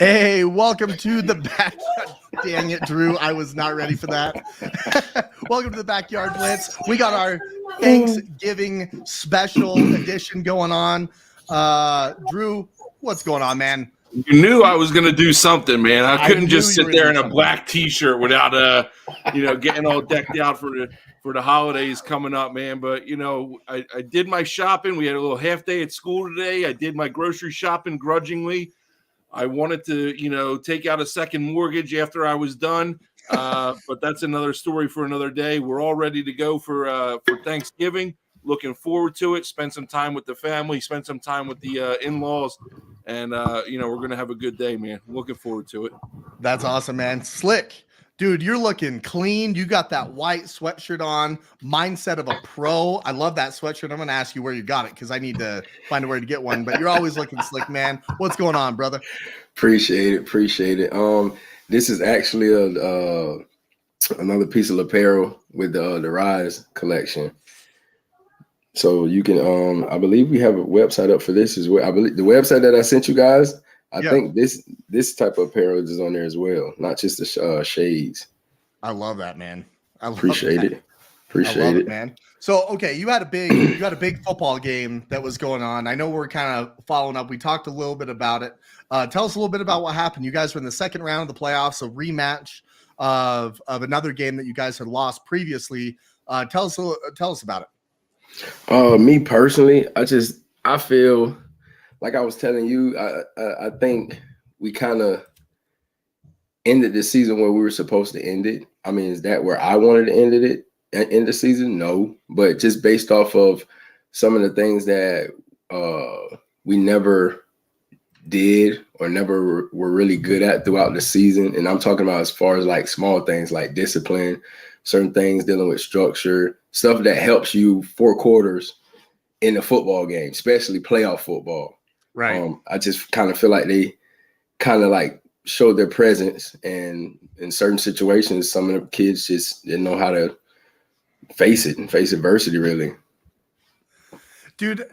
Hey, welcome to the backyard. Dang it, Drew. I was not ready for that. Welcome to the Backyard Blitz. We got our Thanksgiving special edition going on. Drew, what's going on, man? You knew I was going to do something, man. I couldn't just sit there in a black T-shirt without, getting all decked out for the holidays coming up, man. But, I did my shopping. We had a little half day at school today. I did my grocery shopping grudgingly. I wanted to, take out a second mortgage after I was done, but that's another story for another day. We're all ready to go for Thanksgiving. Looking forward to it. Spend some time with the family. Spend some time with the in-laws, and we're gonna have a good day, man. Looking forward to it. That's awesome, man. Slick. Dude, you're looking clean. You got that white sweatshirt on, mindset of a pro. I love that sweatshirt. I'm going to ask you where you got it because I need to find a way to get one, but you're always looking slick, man. What's going on, brother? Appreciate it. This is actually another piece of apparel with the Rise collection. So you can, I believe we have a website up for this as well. I believe the website that I sent you guys, I think this type of apparel is on there as well, not just the shades. I love that, man. Appreciate it, man. So, okay, you had a big football game that was going on. I know we're kind of following up. We talked a little bit about it. Tell us a little bit about what happened. You guys were in the second round of the playoffs, a rematch of another game that you guys had lost previously. Tell us about it. Me personally, I feel like I was telling you, I think we kind of ended the season where we were supposed to end it. I mean, is that where I wanted to end the season? No, but just based off of some of the things that we never did or never were really good at throughout the season. And I'm talking about as far as like small things like discipline, certain things dealing with structure, stuff that helps you 4 quarters in a football game, especially playoff football. Right. I just kind of feel like they kind of like showed their presence, and in certain situations, some of the kids just didn't know how to face it and face adversity, really. Dude, I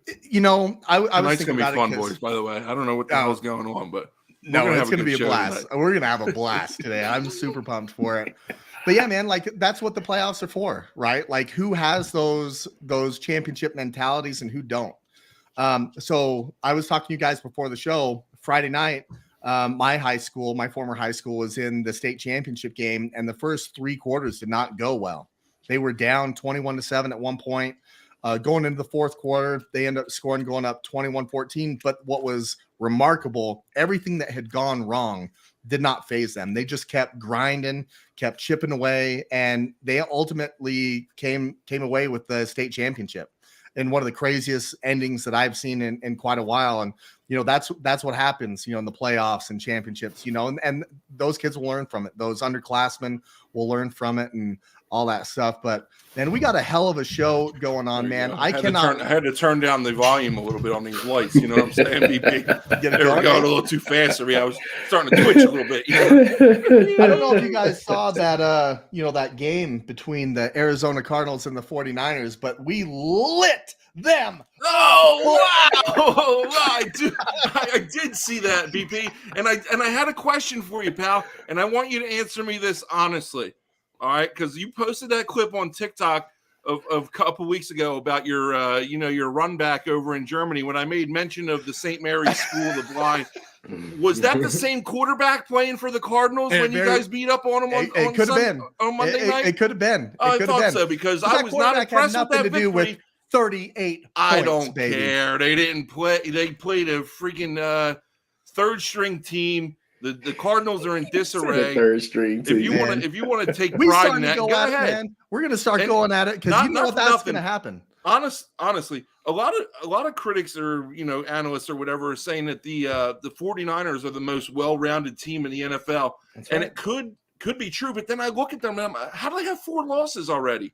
was thinking about it. Tonight's gonna be fun, boys. By the way, I don't know what the hell's going on, but no, it's gonna be a blast. We're gonna have a blast today. I'm super pumped for it. But yeah, man, like that's what the playoffs are for, right? Like who has those championship mentalities and who don't. So I was talking to you guys before the show Friday night. My former high school was in the state championship game, and the first 3 quarters did not go well. They were down 21-7 at one point. Going into the fourth quarter, they ended up scoring, going up 21-14. But what was remarkable, everything that had gone wrong did not faze them. They just kept grinding, kept chipping away, and they ultimately came away with the state championship. And one of the craziest endings that I've seen in quite a while. And, that's what happens, in the playoffs and championships, and those kids will learn from it. Those underclassmen will learn from it and all that stuff. But man, we got a hell of a show going on, man. I had to turn down the volume a little bit on these lights. You know what I'm saying? BP. They were going a little too fast for me. I was starting to twitch a little bit. I don't know if you guys saw that, that game between the Arizona Cardinals and the 49ers, but we lit them. Oh, wow. I did see that, BP. And I had a question for you, pal. And I want you to answer me this honestly. All right, because you posted that clip on TikTok of a couple weeks ago about your, your run back over in Germany when I made mention of the St. Mary's School of the Blind. Was that the same quarterback playing for the Cardinals when you guys beat up on him on Monday night? It could have been. I thought so because I was not impressed with that victory. Do with 38 points, I don't care. They didn't play. They played a freaking third-string team. The Cardinals are in disarray. Third string team. If you want to take pride in that, go ahead. Man. We're going to start going at it because that's going to happen. Honestly, a lot of critics or analysts or whatever are saying that the 49ers are the most well-rounded team in the NFL, and it could be true. But then I look at them and how do they have 4 losses already?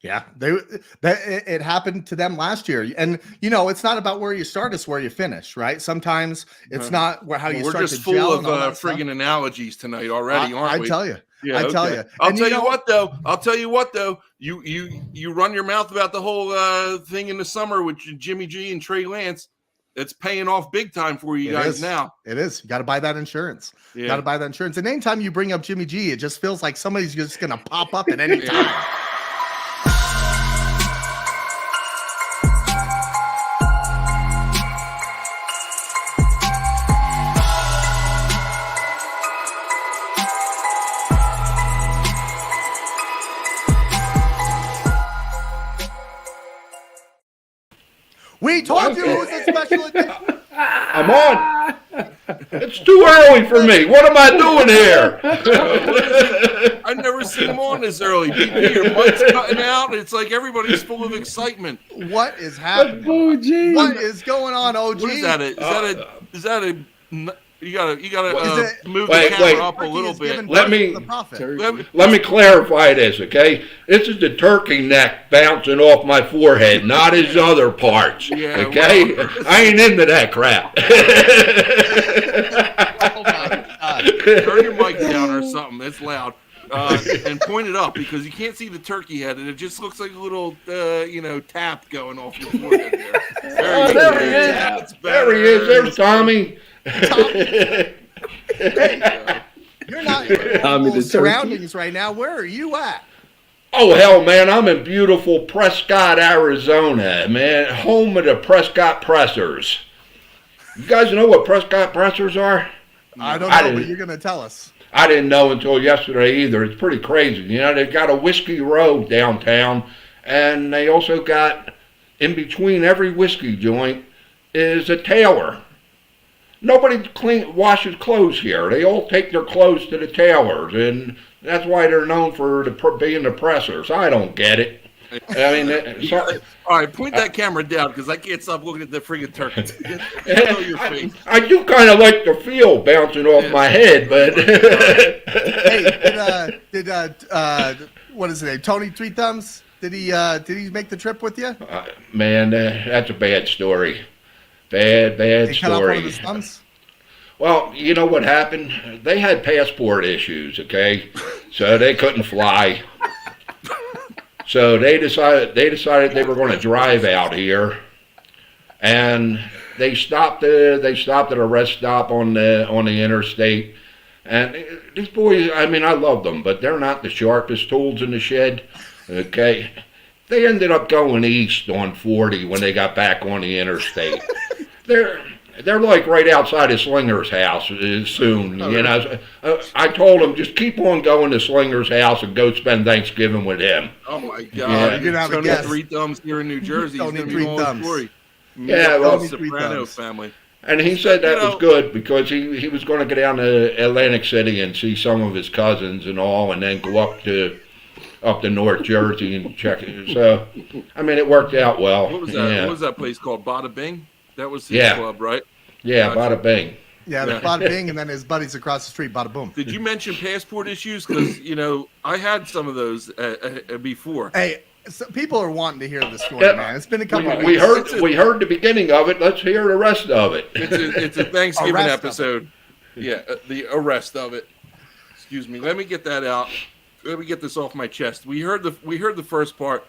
Yeah, it happened to them last year, and it's not about where you start; it's where you finish, right? Sometimes it's not how you we're start. We're just to gel full of friggin' analogies tonight already, aren't we? I tell you, yeah, I tell okay. you. I'll tell you what though. You run your mouth about the whole thing in the summer with Jimmy G and Trey Lance. It's paying off big time for you guys now. It is. You got to buy that insurance. Yeah. Got to buy that insurance. And anytime you bring up Jimmy G, it just feels like somebody's just going to pop up at any time. We told you it was a special edition. I'm on. It's too early for me. What am I doing here? I've never seen him on this early. BP, your mic's cutting out. It's like everybody's full of excitement. What is happening? OG. What is going on, OG? What is that? Is that a? You gotta move the camera wait. up a little bit. Let me clarify this, okay? This is the turkey neck bouncing off my forehead, not his other parts. Yeah, okay? well, I ain't into that crap. Oh my God. Turn your mic down or something. It's loud. And point it up because you can't see the turkey head, and it just looks like a little, tap going off your forehead there. There he is. There he is. There's Tommy. Hey, you're not in your surroundings right now. Where are you at? Oh, hell, man, I'm in beautiful Prescott, Arizona, man, home of the Prescott Pressers. You guys know what Prescott Pressers are? I don't know, but you're going to tell us. I didn't know until yesterday either. It's pretty crazy. They've got a Whiskey Row downtown, and they also got, in between every whiskey joint, is a tailor. Nobody washes clothes here. They all take their clothes to the tailors, and that's why they're known for being the pressers. I don't get it. I mean, all right, point that camera down because I can't stop looking at the friggin' turkey. I do kind of like the feel bouncing off my head, but hey, what is his name? Tony Three Thumbs? Did he make the trip with you? Man, that's a bad story. Bad They story. cut off one of his thumbs? Well, you know what happened? They had passport issues, okay? So they couldn't fly. So they decided they were going to drive out here, and they stopped at a rest stop on the interstate. And these boys, I mean, I love them, but they're not the sharpest tools in the shed, okay? They ended up going east on 40 when they got back on the interstate. They're like right outside of Slinger's house soon. I told them just keep on going to Slinger's house and go spend Thanksgiving with him. Oh my God! Yeah. You're gonna have Tony a guest. Three Thumbs here in New Jersey. He's gonna be going story. Yeah, well, Soprano family. And he said that was good because he was going to go down to Atlantic City and see some of his cousins and all, and then go up to North Jersey and check it. So, I mean, it worked out well. What was that? Yeah. What was that place called? Bada Bing? That was his club, right? Yeah, gotcha. Bada Bing. Yeah, the Bada Bing, and then his buddies across the street, Bada Boom. Did you mention passport issues? Because, I had some of those before. Hey, so people are wanting to hear the story, man. It's been a couple of weeks. We heard the beginning of it. Let's hear the rest of it. It's a Thanksgiving episode. Yeah, the arrest of it. Excuse me. Let me get that out. Let me get this off my chest. We heard the first part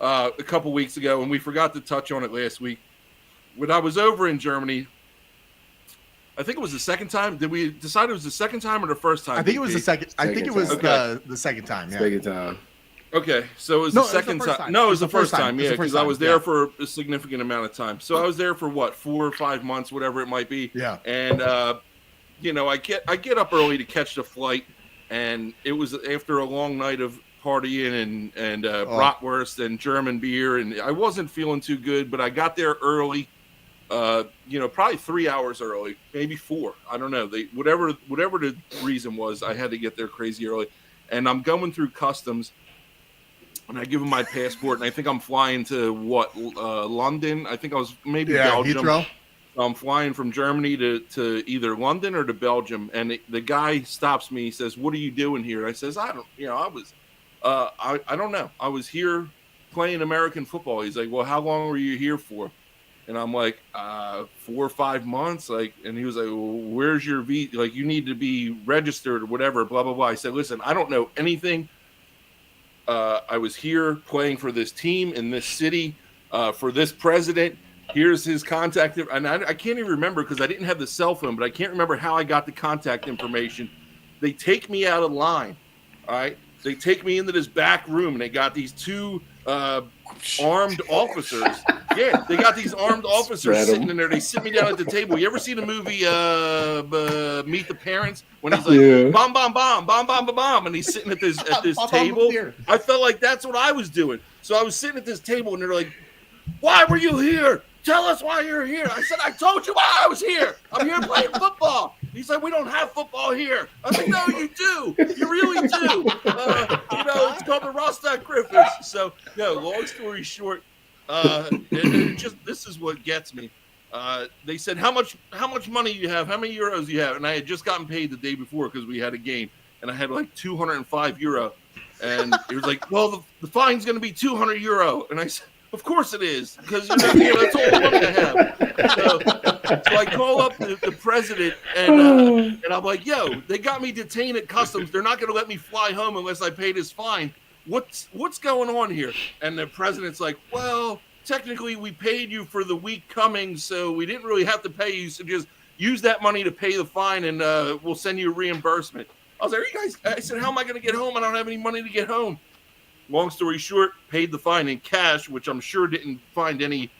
a couple weeks ago, and we forgot to touch on it last week. When I was over in Germany, I think it was the second time. Did we decide it was the second time or the first time? I think it was the second. I think it was the second time. Yeah. Second time. Okay, so it was the second time. No, it was the first time. Yeah, because I was there for a significant amount of time. So I was there for 4 or 5 months, whatever it might be. Yeah. And I get up early to catch the flight, and it was after a long night of partying and bratwurst and German beer, and I wasn't feeling too good, but I got there early. Probably 3 hours early, maybe 4. I don't know. Whatever the reason was, I had to get there crazy early. And I'm going through customs, and I give them my passport, and I think I'm flying to London. I think I was maybe Belgium. Heathrow. So I'm flying from Germany to either London or to Belgium, and the guy stops me. He says, "What are you doing here?" I says, "I don't know. I was here playing American football. He's like, well, how long were you here for? And I'm like, 4 or 5 months. Like, and he was like, well, where's your visa? Like, you need to be registered or whatever, blah, blah, blah. I said, listen, I don't know anything. I was here playing for this team in this city, for this president. Here's his contact. And I can't even remember because I didn't have the cell phone, but I can't remember how I got the contact information. They take me out of line. All right. They take me into this back room and they got these 2 armed officers. Yeah, they got these armed officers sitting in there. They sit me down at the table. You ever see the movie Meet the Parents when he's like bomb, bomb, bomb, bomb, bomb, bomb, bomb, and he's sitting at this table? I felt like that's what I was doing. So I was sitting at this table and they're like, "Why were you here? Tell us why you're here." I said, "I told you why I was here. I'm here playing football." He said, "We don't have football here." I said, "No, you do. You really do. It's called the Rostock Griffins." So, long story short, this is what gets me. They said, how much money you have? How many euros you have? And I had just gotten paid the day before because we had a game, and I had like 205 euro. And it was like, well, the fine's going to be 200 euro. And I said, of course it is, because that's all the money I have. So I call up the president, and I'm like, yo, they got me detained at customs. They're not going to let me fly home unless I pay this fine. What's going on here? And the president's like, well, technically we paid you for the week coming, so we didn't really have to pay you. So just use that money to pay the fine, and we'll send you a reimbursement. I was like, you guys, I said, how am I going to get home? I don't have any money to get home. Long story short, paid the fine in cash, which I'm sure didn't find any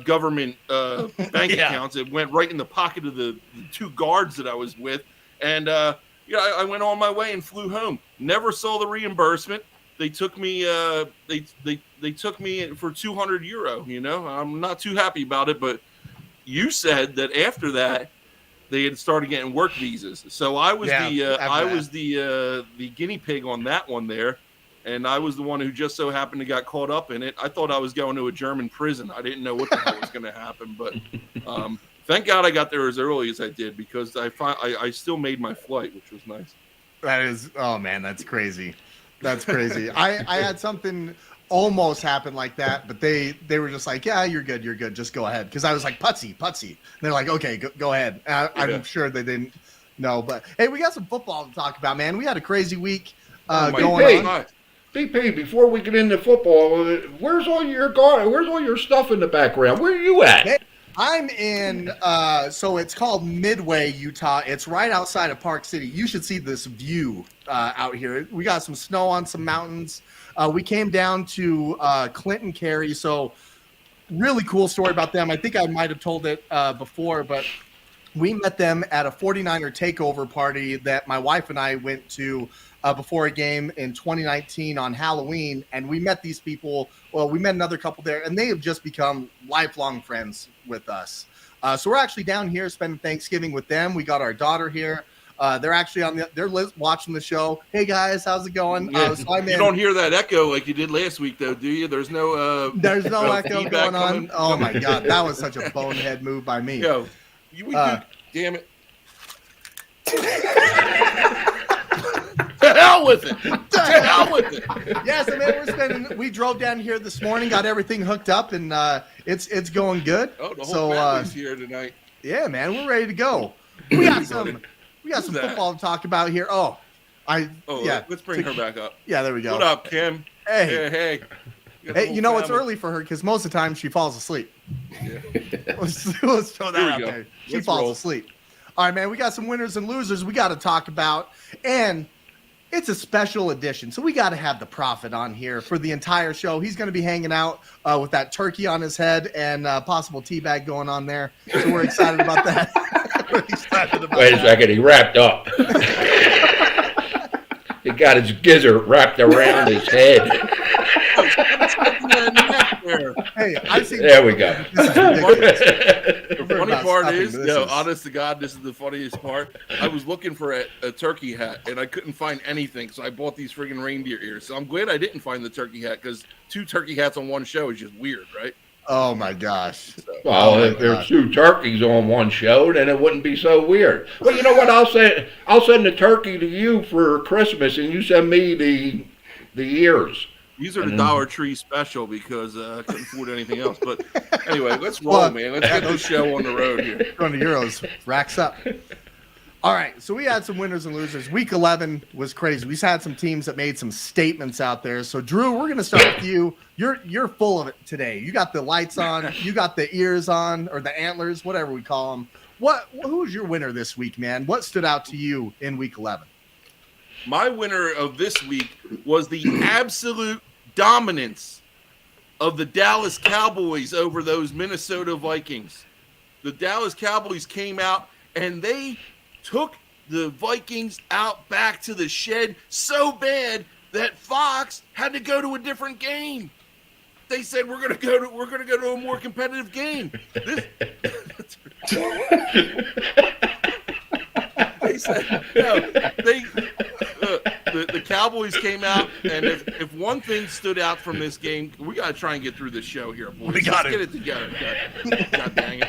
government bank accounts. It went right in the pocket of the 2 guards that I was with. And, I went on my way and flew home. Never saw the reimbursement. They took me they took me for 200 euro, I'm not too happy about it, but you said that after that they had started getting work visas. So I was the guinea pig on that one there, and I was the one who just so happened to got caught up in it. I thought I was going to a German prison. I didn't know what the hell was going to happen, but thank God I got there as early as I did, because I still made my flight, which was nice. That is, oh man, that's crazy. That's crazy. I had something almost happen like that, but they were just like, yeah, you're good, just go ahead. Because I was like, putsy. And they're like, okay, go ahead. I'm sure they didn't know, but hey, we got some football to talk about, man. We had a crazy week going on. BP, before we get into football, where's all your stuff in the background? Where are you at? I'm in, so it's called Midway, Utah. It's right outside of Park City. You should see this view out here. We got some snow on some mountains. We came down to Clinton Carey, so really cool story about them. I think I might have told it before, but we met them at a 49er takeover party that my wife and I went to before a game in 2019 on Halloween, and we met these people. Well, we met another couple there, and they have just become lifelong friends with us. So we're actually down here spending Thanksgiving with them. We got our daughter here. They're actually they're watching the show. Hey guys, how's it going? Yeah. You don't hear that echo like you did last week, though, do you? There's no echo going on. Oh my God, that was such a bonehead move by me. Yo, damn it. To hell with it. Yeah, so man, we drove down here this morning, got everything hooked up, and it's going good. Oh, the whole family's here tonight. Yeah, man, we're ready to go. We got some football to talk about here. Let's bring her back up. Yeah, there we go. What up, Kim? Hey, it's early for her because most of the time she falls asleep. Yeah. let's throw that out there. She falls asleep. All right, man, we got some winners and losers we got to talk about, and it's a special edition, so we got to have the Proffit on here for the entire show. He's going to be hanging out with that turkey on his head and possible teabag going on there, so we're excited about that. Wait a second, he wrapped up. He got his gizzard wrapped around his head. Hey, I've seen. There we go. The funny part is, honest to God, this is the funniest part. I was looking for a turkey hat, and I couldn't find anything, so I bought these friggin' reindeer ears. So I'm glad I didn't find the turkey hat, because 2 turkey hats on one show is just weird, right? Oh my gosh. Well, if there's 2 turkeys on one show, then it wouldn't be so weird. Well, you know what? I'll send the turkey to you for Christmas, and you send me the ears. These are the Dollar Tree special because I couldn't afford anything else. But anyway, let's roll, man. Let's get the show on the road here. Going to Euros, racks up. All right, so we had some winners and losers. Week 11 was crazy. We had some teams that made some statements out there. So, Drew, we're going to start with you. You're full of it today. You got the lights on. You got the ears on, or the antlers, whatever we call them. Who's your winner this week, man? What stood out to you in Week 11? My winner of this week was the absolute dominance of the Dallas Cowboys over those Minnesota Vikings. The Dallas Cowboys came out and they took the Vikings out back to the shed so bad that Fox had to go to a different game. They said we're going to go to a more competitive game. They said no. The Cowboys came out, and if one thing stood out from this game, we got to try and get through this show here, boys. Let's get it together. God dang it.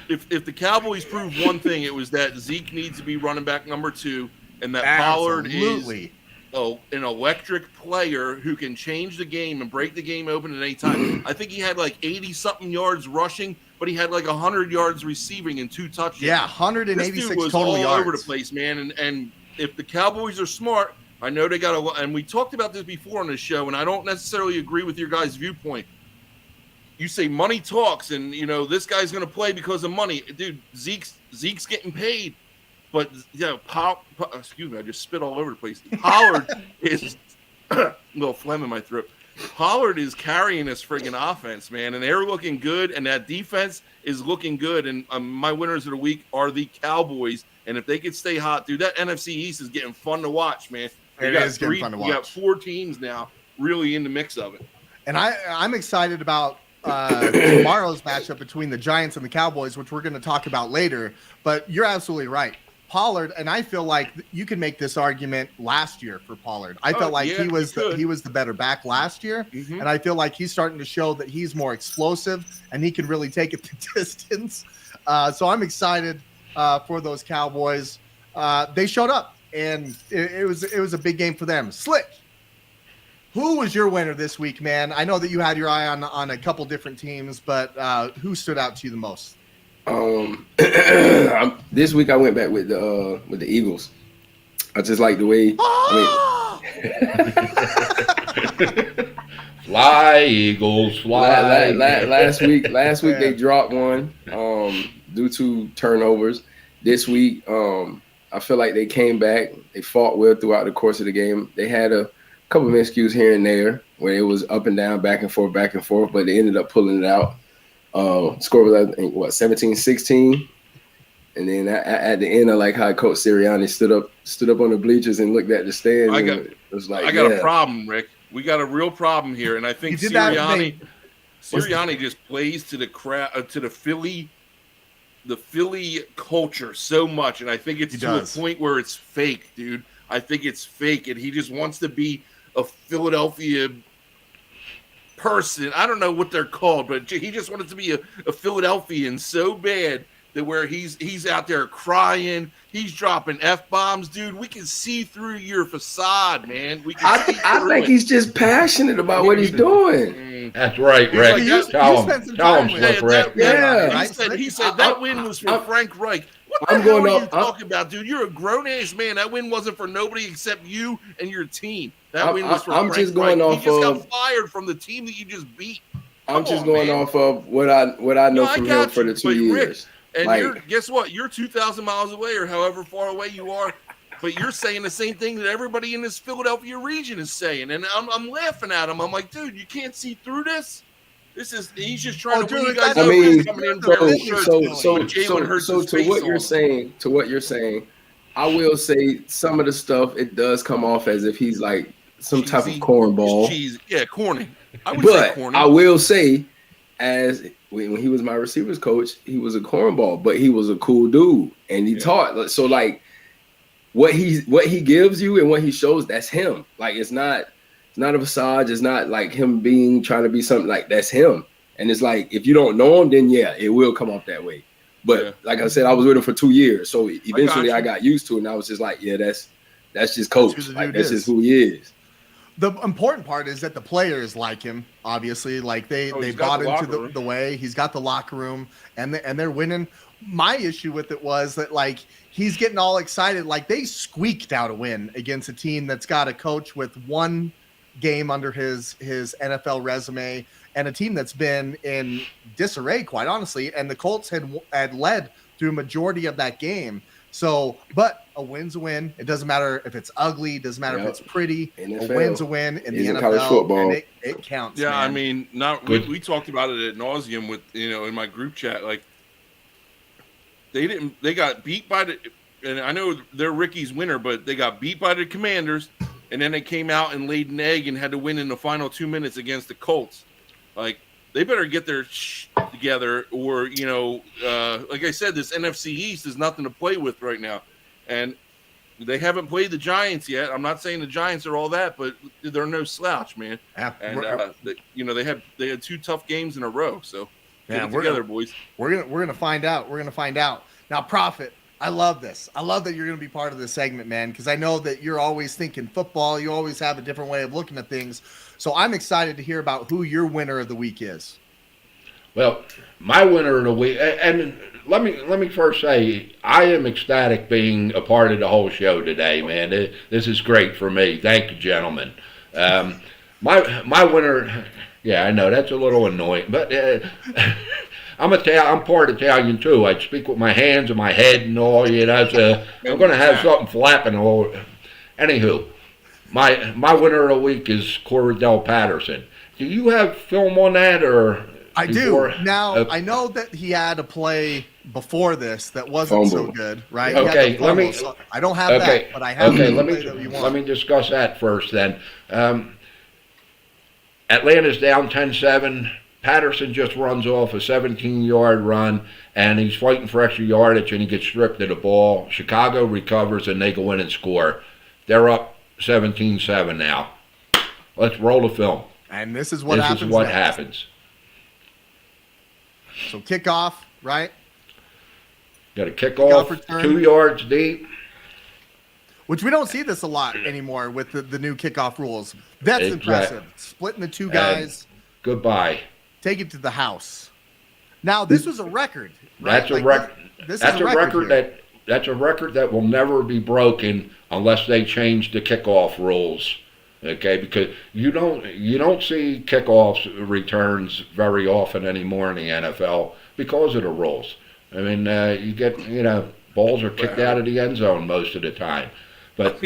If the Cowboys proved one thing, it was that Zeke needs to be running back number 2, and that Pollard is an electric player who can change the game and break the game open at any time. I think he had like 80-something yards rushing, but he had like 100 yards receiving and 2 touchdowns. Yeah, 186 this dude was total all yards. over the place, man. And if the Cowboys are smart, I know they got to – and we talked about this before on this show, and I don't necessarily agree with your guys' viewpoint. You say money talks, and, this guy's going to play because of money. Dude, Zeke's getting paid. But, excuse me, I just spit all over the place. Pollard is a little phlegm in my throat. Pollard is carrying this friggin' offense, man, and they're looking good, and that defense is looking good. And my winners of the week are the Cowboys. And if they could stay hot, dude, that NFC East is getting fun to watch, man. It is getting fun to watch. You got 4 teams now really in the mix of it. And I'm excited about tomorrow's matchup between the Giants and the Cowboys, which we're going to talk about later. But you're absolutely right. Pollard, and I feel like you can make this argument last year for Pollard. I felt like he was the better back last year, and I feel like he's starting to show that he's more explosive and he can really take it the distance. So I'm excited for those Cowboys. They showed up, and it was a big game for them. Slick, who was your winner this week, man? I know that you had your eye on a couple different teams, but who stood out to you the most? This week I went back with the Eagles. I just like the way. Fly Eagles, fly. Last week they dropped one due to turnovers. This week, I feel like they came back. They fought well throughout the course of the game. They had a couple of miscues here and there where it was up and down, back and forth, but they ended up pulling it out. Score was, I think, 17-16, and then at the end, I like how Coach Sirianni stood up on the bleachers and looked at the stands. I got a problem, Rick. We got a real problem here, and I think Sirianni just plays to the crowd, to the Philly culture so much, and I think it's to a point where it's fake, dude. I think it's fake, and he just wants to be a Philadelphia person. I don't know what they're called, but he just wanted to be a Philadelphian so bad that where he's out there crying, he's dropping F-bombs, dude. We can see through your facade, man. I think he's just passionate about what he's doing. That's right, Rick. Tell him, Rick. Yeah. He said that win was for Frank Reich. What the hell are you talking about, dude? You're a grown-ass man. That win wasn't for nobody except you and your team. That win was for Frank Reich. He just got fired from the team that you just beat. I'm just going off of what I know from him for the 2 years. And guess what? You're 2,000 miles away or however far away you are, but you're saying the same thing that everybody in this Philadelphia region is saying. And I'm laughing at him. I'm like, dude, you can't see through this? He's just trying to win you guys over. To what you're saying, I will say some of the stuff, it does come off as if he's like some type of cornball. Yeah, corny. I would say corny. I will say, as when he was my receivers coach, he was a cornball, but he was a cool dude, and he taught. So like, what he gives you and what he shows, that's him. Like it's not a facade. It's not like him trying to be something. Like that's him. And it's like if you don't know him, then yeah, it will come off that way. But like I said, I was with him for 2 years, so eventually I got used to it, and I was just like, yeah, that's just coach. Like, that's just who he is. The important part is that the players like him. Obviously, like they bought into the way. He's got the locker room, and they're winning. My issue with it was that like he's getting all excited. Like they squeaked out a win against a team that's got a coach with one game under his NFL resume, and a team that's been in disarray, quite honestly. And the Colts had led through a majority of that game. So, but a win's a win. It doesn't matter if it's ugly. It doesn't matter if it's pretty. NFL. A win's a win in the NFL. College football. And it counts. Yeah, man. I mean, we talked about it ad nauseum with in my group chat. Like they got beat by and I know they're Ricky's winner, but they got beat by the Commanders, and then they came out and laid an egg and had to win in the final 2 minutes against the Colts. Like they better get their together, or like I said, this NFC East is nothing to play with right now, and they haven't played the Giants yet. I'm not saying the Giants are all that, but they're no slouch, man. Yeah, and they had 2 tough games in a row. So get it together, boys. We're gonna find out. We're gonna find out. Now, Proffit, I love this. I love that you're gonna be part of this segment, man, because I know that you're always thinking football. You always have a different way of looking at things. So I'm excited to hear about who your winner of the week is. Well, my winner of the week, and let me first say, I am ecstatic being a part of the whole show today, man. This is great for me. Thank you, gentlemen. My winner, yeah, I know that's a little annoying, but I'm part Italian too. I speak with my hands and my head and all. So I'm going to have something flapping all. Anywho. My winner of the week is Cordell Patterson. Do you have film on that, or I do. Now I know that he had a play before this that wasn't so good, right? Okay, I don't have that, but I have. Okay, let me discuss that first. Then Atlanta's down 10-7. Patterson just runs off a 17-yard run, and he's fighting for extra yardage, and he gets stripped of the ball. Chicago recovers, and they go in and score. They're up 17-7 now. Let's roll the film. And this is what happens. So kickoff, right? Got a kickoff 2 yards deep. Which we don't see this a lot anymore with the new kickoff rules. That's impressive. Splitting the two guys. And goodbye. Take it to the house. Now this was a record. Right? That's a record. That's a record that will never be broken unless they change the kickoff rules. Okay, because you don't see kickoffs returns very often anymore in the NFL because of the rules. I mean, you get balls are kicked out of the end zone most of the time. But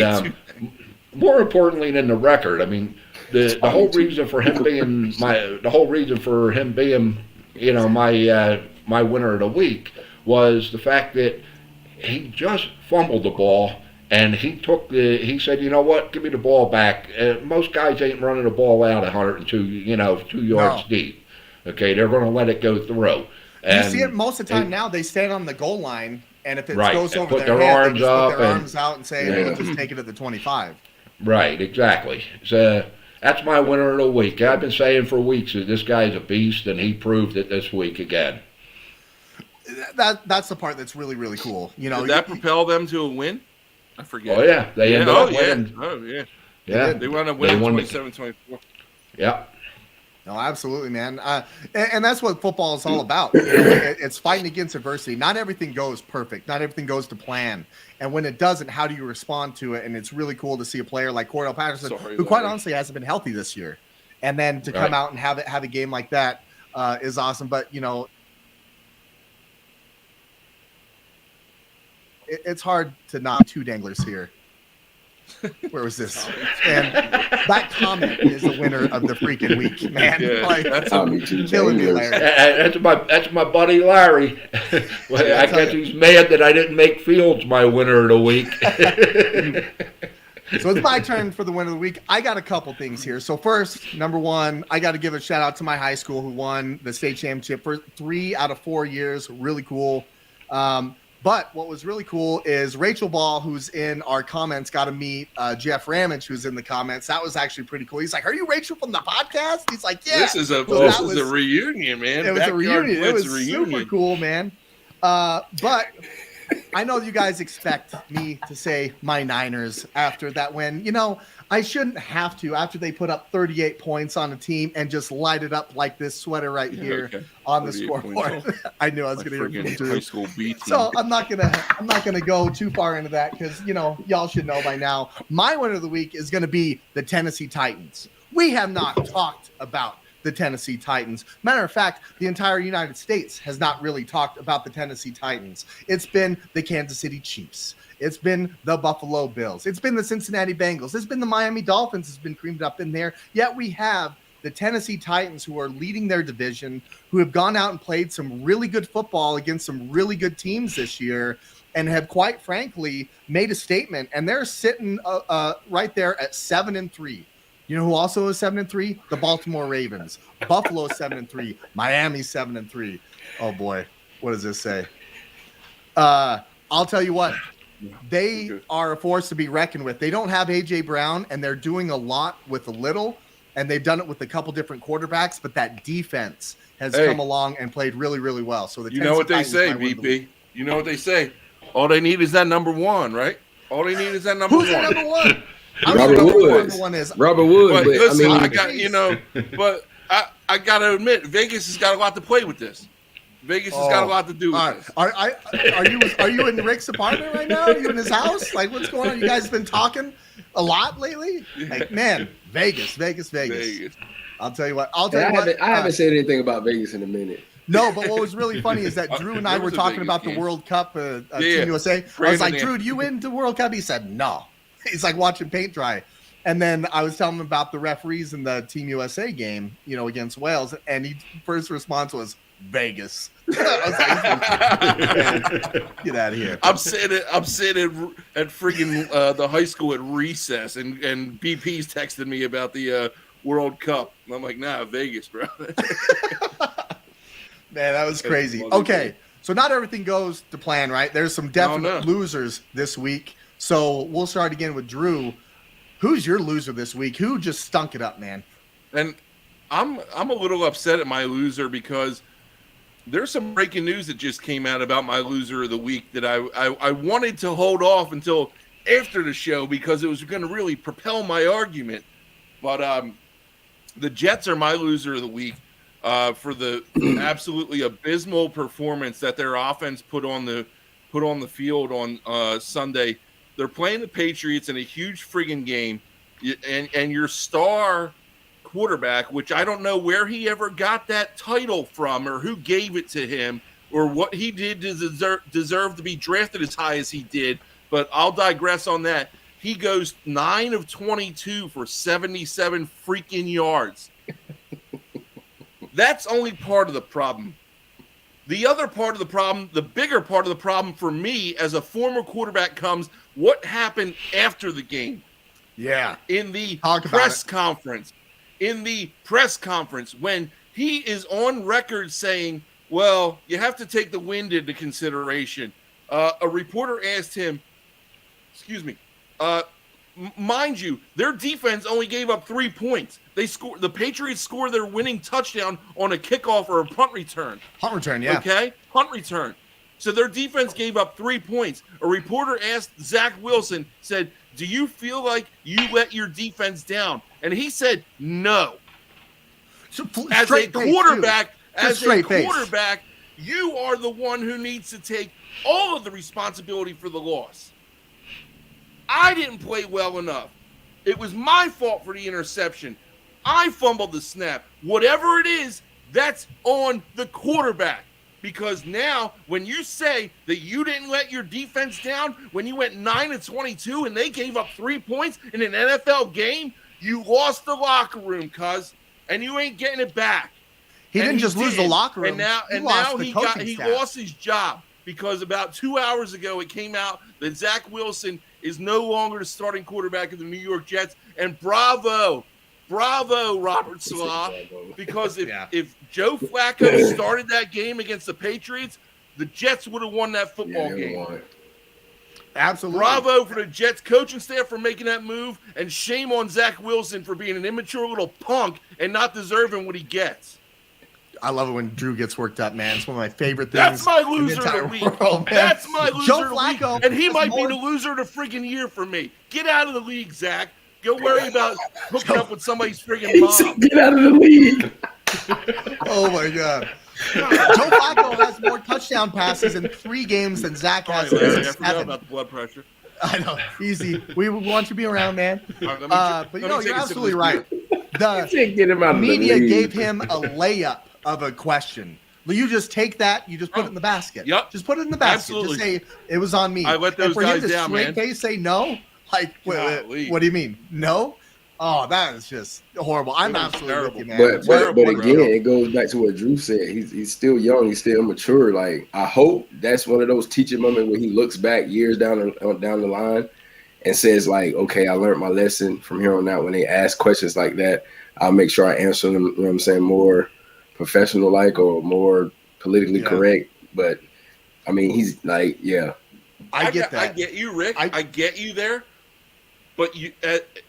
more importantly than the record, I mean, the whole reason for him being my winner of the week was the fact that he just fumbled the ball, and he said, you know what, give me the ball back. Most guys ain't running the ball out 102, 2 yards deep. Okay, they're going to let it go through. And you see it most of the time now. They stand on the goal line, and if it goes over their head, they just put their arms out and say, we'll just take it at the 25. Right, exactly. So that's my winner of the week. I've been saying for weeks that this guy's a beast, and he proved it this week again. That's the part that's really, really cool. Did that propel them to a win? I forget. Oh, yeah. They ended up winning. Oh, yeah. Yeah. They wound up winning 27-24. Yeah. No, absolutely, man. And that's what football is all about. It's fighting against adversity. Not everything goes perfect. Not everything goes to plan. And when it doesn't, how do you respond to it? And it's really cool to see a player like Cordell Patterson, who quite honestly hasn't been healthy this year. And then to come out and have a game like that is awesome. But, it's hard to not two danglers here. Where was this? And that comment is the winner of the freaking week, man. Yeah, that's killing me, Larry. That's my buddy Larry. Well, I guess he's mad that I didn't make Fields my winner of the week. So it's my turn for the winner of the week. I got a couple things here. So first, number one, I got to give a shout out to my high school who won the state championship for 3 out of 4 years. Really cool. But what was really cool is Rachel Ball, who's in our comments, got to meet Jeff Ramage, who's in the comments. That was actually pretty cool. He's like, "Are you Rachel from the podcast?" He's like, "Yeah." This is a reunion, man. It was a reunion. It was super cool, man. But I know you guys expect me to say my Niners after that win. You know, I shouldn't have to after they put up 38 points on a team and just light it up like this sweater right here on the scoreboard. I knew I was going to hear from Drew. High school B team. So I'm not gonna go too far into that because y'all should know by now. My winner of the week is going to be the Tennessee Titans. We have not talked about the Tennessee Titans. Matter of fact, the entire United States has not really talked about the Tennessee Titans. It's been the Kansas City Chiefs. It's been the Buffalo Bills. It's been the Cincinnati Bengals. It's been the Miami Dolphins. It's been creamed up in there. Yet we have the Tennessee Titans, who are leading their division, who have gone out and played some really good football against some really good teams this year and have quite frankly made a statement. And they're sitting right there at 7-3. You know who also is 7-3? The Baltimore Ravens. Buffalo 7-3. Miami 7-3. Oh boy, what does this say? I'll tell you what. They are a force to be reckoned with. They don't have AJ Brown, and they're doing a lot with a little, and they've done it with a couple different quarterbacks. But that defense has come along and played really, really well. So you know what they say, VP. You know what they say. All they need is that number one, right? All they need is that number one. Who's the number one? Robert Woods. Robert Woods. But listen, I got but I got to admit, Vegas has got a lot to play with this. Vegas has got a lot to do with this. Are you in Rick's apartment right now? Are you in his house? Like, what's going on? You guys been talking a lot lately? Like, man, Vegas. I'll tell you what. I haven't said anything about Vegas in a minute. No, but what was really funny is that Drew and I were talking about the World Cup, Team USA. I was like, Drew, do you into World Cup? He said, no. He's like watching paint dry. And then I was telling him about the referees in the Team USA game, against Wales. And his first response was Vegas. I was like, get out of here. I'm sitting at freaking the high school at recess, and BP's texted me about the World Cup. And I'm like, nah, Vegas, bro. Man, that was crazy. Okay, so not everything goes to plan, right? There's some definite losers this week. So we'll start again with Drew. Who's your loser this week? Who just stunk it up, man? And I'm a little upset at my loser because there's some breaking news that just came out about my loser of the week that I wanted to hold off until after the show because it was going to really propel my argument. But the Jets are my loser of the week for the absolutely abysmal performance that their offense put on the field on Sunday. They're playing the Patriots in a huge friggin' game, and your star quarterback, which I don't know where he ever got that title from or who gave it to him or what he did to deserve to be drafted as high as he did, but I'll digress on that. He goes 9 of 22 for 77 freaking yards. That's only part of the problem. The other part of the problem, the bigger part of the problem for me as a former quarterback comes what happened after the game. Yeah. In the press conference. In the press conference when he is on record saying, well, you have to take the wind into consideration. A reporter asked him, mind you, their defense only gave up 3 points. The Patriots scored their winning touchdown on a kickoff or a punt return. Punt return, yeah. Okay? Punt return. So their defense gave up 3 points. A reporter asked Zach Wilson, said, do you feel like you let your defense down? And he said, no. As a quarterback, you are the one who needs to take all of the responsibility for the loss. I didn't play well enough. It was my fault for the interception. I fumbled the snap. Whatever it is, that's on the quarterback. Because now, when you say that you didn't let your defense down, when you went 9 of 22 and they gave up 3 points in an NFL game, you lost the locker room, cuz, and you ain't getting it back. He didn't just lose the locker room. And now he lost his job because about 2 hours ago it came out that Zach Wilson is no longer the starting quarterback of the New York Jets. And bravo, Robert Salah, because if Joe Flacco started that game against the Patriots, the Jets would have won that football game. Absolutely. Bravo for the Jets coaching staff for making that move, and shame on Zach Wilson for being an immature little punk and not deserving what he gets. I love it when Drew gets worked up, man. It's one of my favorite things. That's my loser of the week. That's my loser Joe of the Flacco week. And he might more... be the loser of the friggin' year for me. Get out of the league, Zach. Go worry about hooking up with somebody's friggin' mom. Get out of the league. Oh, my God. Joe Flacco has more touchdown passes in 3 games than Zach has in I forgot 7. about the blood pressure. I know. Easy. We want you to be around, man. But you're absolutely right. Get him out The of media the league. gave him a layup of a question. You just take that, you just put it in the basket. Yep. Just put it in the basket. Absolutely. Just say it was on me. I let those and for guys him to down, straight man. face say no, like what do you mean? No? Oh, that is just horrible. I'm absolutely with you, man. But again, it goes back to what Drew said. He's still young. He's still immature. Like, I hope that's one of those teaching moments where he looks back years down the line and says, like, okay, I learned my lesson from here on out. When they ask questions like that, I'll make sure I answer them, you know what I'm saying, more professional like or more politically correct. But I mean, he's like, I get that. I get you, Rick. I get you there. But you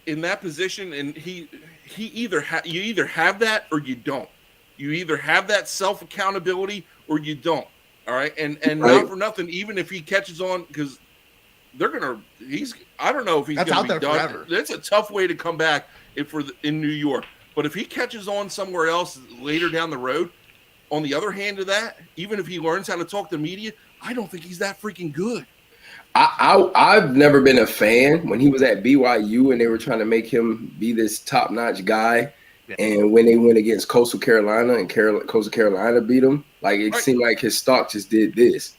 in that position, and you either have that or you don't. You either have that self accountability or you don't. All right, and not for nothing. Even if he catches on, because they're gonna, I don't know if he's That's gonna out be there done. forever. That's a tough way to come back in New York. But if he catches on somewhere else later down the road, on the other hand of that, even if he learns how to talk to media, I don't think he's that freaking good. I've never been a fan when he was at BYU and they were trying to make him be this top-notch guy. Yeah. And when they went against Coastal Carolina and Coastal Carolina beat him, like it seemed like his stock just did this.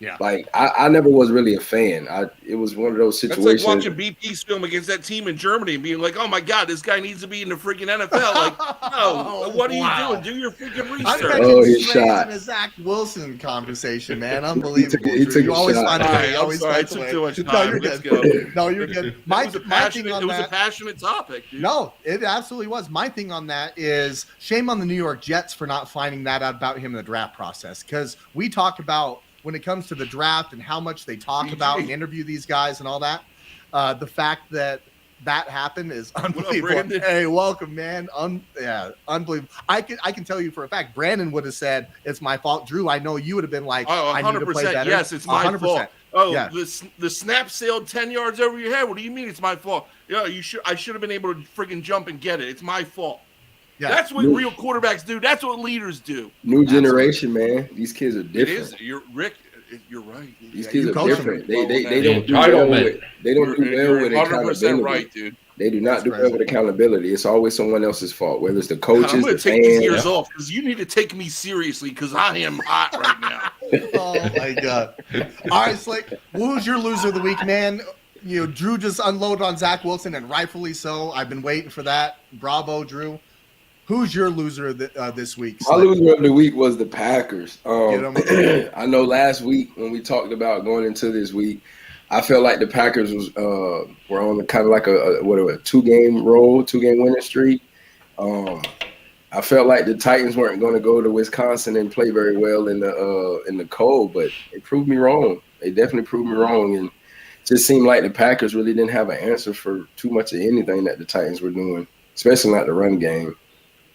Yeah. Like I never was really a fan. It was one of those situations. That's like watching BP's film against that team in Germany and being like, "Oh my God, this guy needs to be in the freaking NFL." Like, no, what are you doing? Do your freaking research. He's shot. In a Zach Wilson conversation, man, unbelievable. He took you always shot. find a way. Right, Always sorry, find a way. too much time. No, you're Let's good. go. No, you're good. It was a passionate topic, dude. No, it absolutely was. My thing on that is shame on the New York Jets for not finding that out about him in the draft process, because we talk about when it comes to the draft and how much they talk about and interview these guys and all that. The fact that happened is unbelievable. Hey, welcome, man. Unbelievable. I can tell you for a fact, Brandon would have said it's my fault. Drew, I know you would have been like, I need to play better. Yes, it's my 100%. fault. Oh, yeah. The snap sailed 10 yards over your head. What do you mean it's my fault? Yeah, I should have been able to friggin' jump and get it. It's my fault. Yeah. That's what real quarterbacks do. That's what leaders do. New generation, man. These kids are different. It is. Rick, you're right. These kids are different. They don't do well with accountability. Right, dude. They do not do well with accountability. It's always someone else's fault, whether it's the coaches, I'm going the to take fans. these years off because you need to take me seriously because I am hot right now. Oh my God! All right, Slick. Who's your loser of the week, man? Drew just unloaded on Zach Wilson, and rightfully so. I've been waiting for that. Bravo, Drew. Who's your loser this week? My loser of the week was the Packers. I know last week when we talked about going into this week, I felt like the Packers were on kind of like a 2-game winning streak. I felt like the Titans weren't going to go to Wisconsin and play very well in the cold, but they proved me wrong. They definitely proved me wrong, and it just seemed like the Packers really didn't have an answer for too much of anything that the Titans were doing, especially not the run game.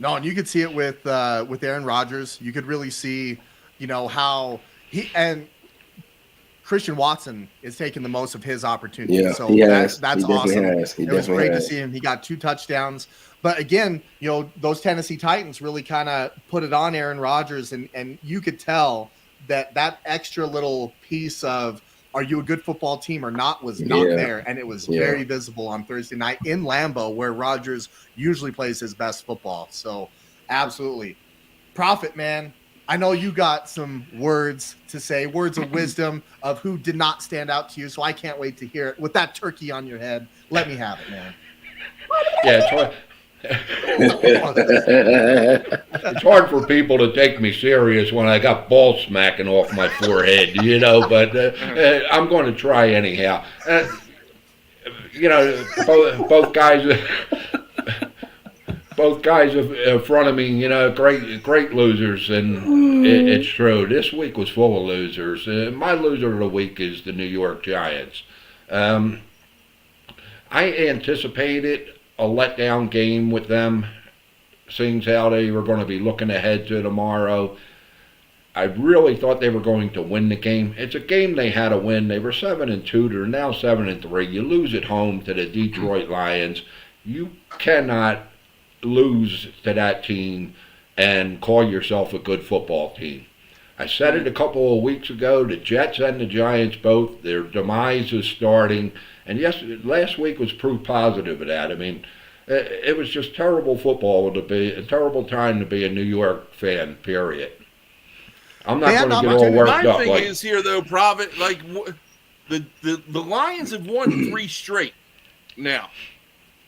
No, and you could see it with Aaron Rodgers. You could really see, how he and Christian Watson is taking the most of his opportunity. Yeah, so that's It awesome. was great to see him. He got 2 touchdowns. But again, those Tennessee Titans really kind of put it on Aaron Rodgers, and you could tell that extra little piece of, are you a good football team or not, was not there. And it was very visible on Thursday night in Lambeau, where Rodgers usually plays his best football. So absolutely. Proffit, man. I know you got some words to say, words of wisdom of who did not stand out to you. So I can't wait to hear it. With that turkey on your head, let me have it, man. Yeah, it's hard for people to take me serious when I got balls smacking off my forehead, but I'm going to try anyhow. Both guys in front of me, great losers, and it's true. This week was full of losers. My loser of the week is the New York Giants. I anticipated a letdown game with them seeing how they were going to be looking ahead to tomorrow. I really thought they were going to win the game. It's a game they had to win. They were 7-2. They're now 7-3. You lose at home to the Detroit Lions. You cannot lose to that team and call yourself a good football team. I said it a couple of weeks ago. The Jets and the Giants both, their demise is starting. And yes, last week was proof positive of that. I mean, it was just terrible football to be, a terrible time to be a New York fan, period. I'm not going to get all worked up. My thing is here, though, Proffit, like, the Lions have won 3 straight now.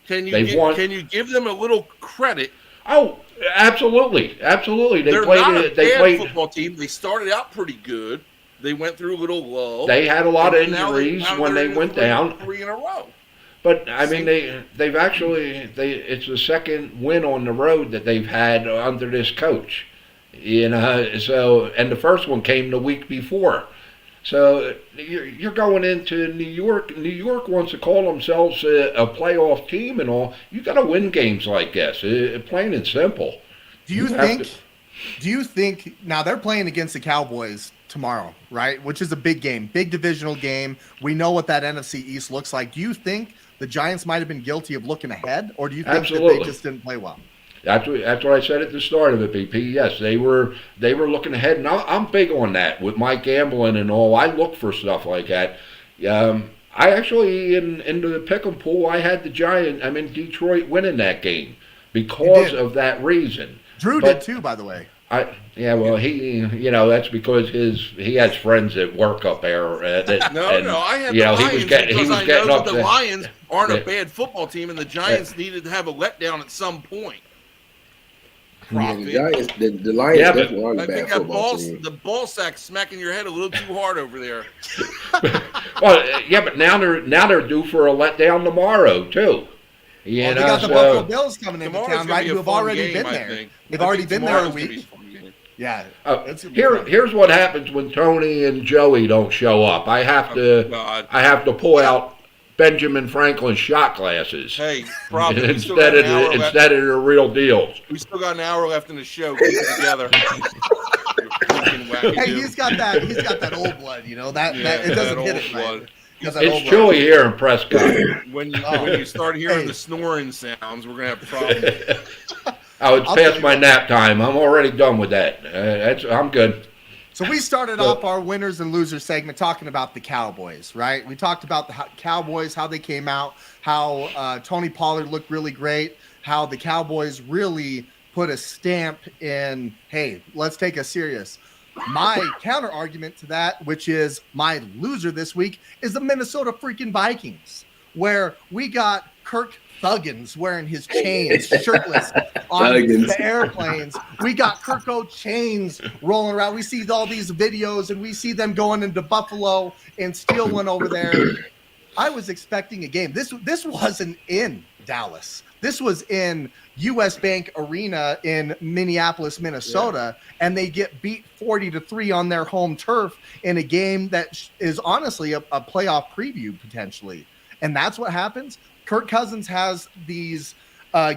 Can you give them a little credit? Oh, absolutely. Absolutely. They're not a bad football team. They started out pretty good. They went through a little lull. They had a lot of injuries when they went down. 3 in a row. But I mean, they've actually it's the second win on the road that they've had under this coach, you know. So, and the first one came the week before. So you're going into New York. New York wants to call themselves a playoff team and all. You got to win games like this, plain and simple. Do you think now they're playing against the Cowboys tomorrow, right? Which is a big game, big divisional game. We know what that NFC East looks like. Do you think the Giants might have been guilty of looking ahead, or do you think that they just didn't play well? That's what I said at the start of it, BP. Yes, they were looking ahead, and I'm big on that with my gambling and all. I look for stuff like that. I actually in the pick'em pool, I had the Detroit winning that game because of that reason. Drew did too, by the way. That's because he has friends that work up there. I had the Lions because I know that the Lions aren't a bad football team, and the Giants needed to have a letdown at some point. Yeah, the Lions definitely aren't a bad football team. The ball sack smacking your head a little too hard over there. Well, yeah, but now they're due for a letdown tomorrow too. They got the Buffalo Bills coming into town, right? Who have already been there. They've already been there a week. Yeah. Here's what happens when Tony and Joey don't show up. I have to pull out Benjamin Franklin shot glasses. Hey, instead of the real deals. We still got an hour left in the show. Keep it together. Hey, he's got that old blood, you know. That it doesn't hit it right. It's chilly here in Prescott. When you start hearing the snoring sounds, we're gonna have problems. It's past my nap time. I'm already done with that. I'm good. So we started off our winners and losers segment talking about the Cowboys, right? We talked about the Cowboys, how they came out, how Tony Pollard looked really great, how the Cowboys really put a stamp in, hey, let's take us serious. My counter argument to that, which is my loser this week, is the Minnesota freaking Vikings, where we got Kirk Thuggins wearing his chains, shirtless on the airplanes. We got Kirko chains rolling around. We see all these videos, and we see them going into Buffalo and steal one over there. I was expecting a game. This wasn't in Dallas. This was in U.S. Bank Arena in Minneapolis, Minnesota, and they get beat 40-3 on their home turf in a game that is honestly a playoff preview potentially. And that's what happens. Kirk Cousins has these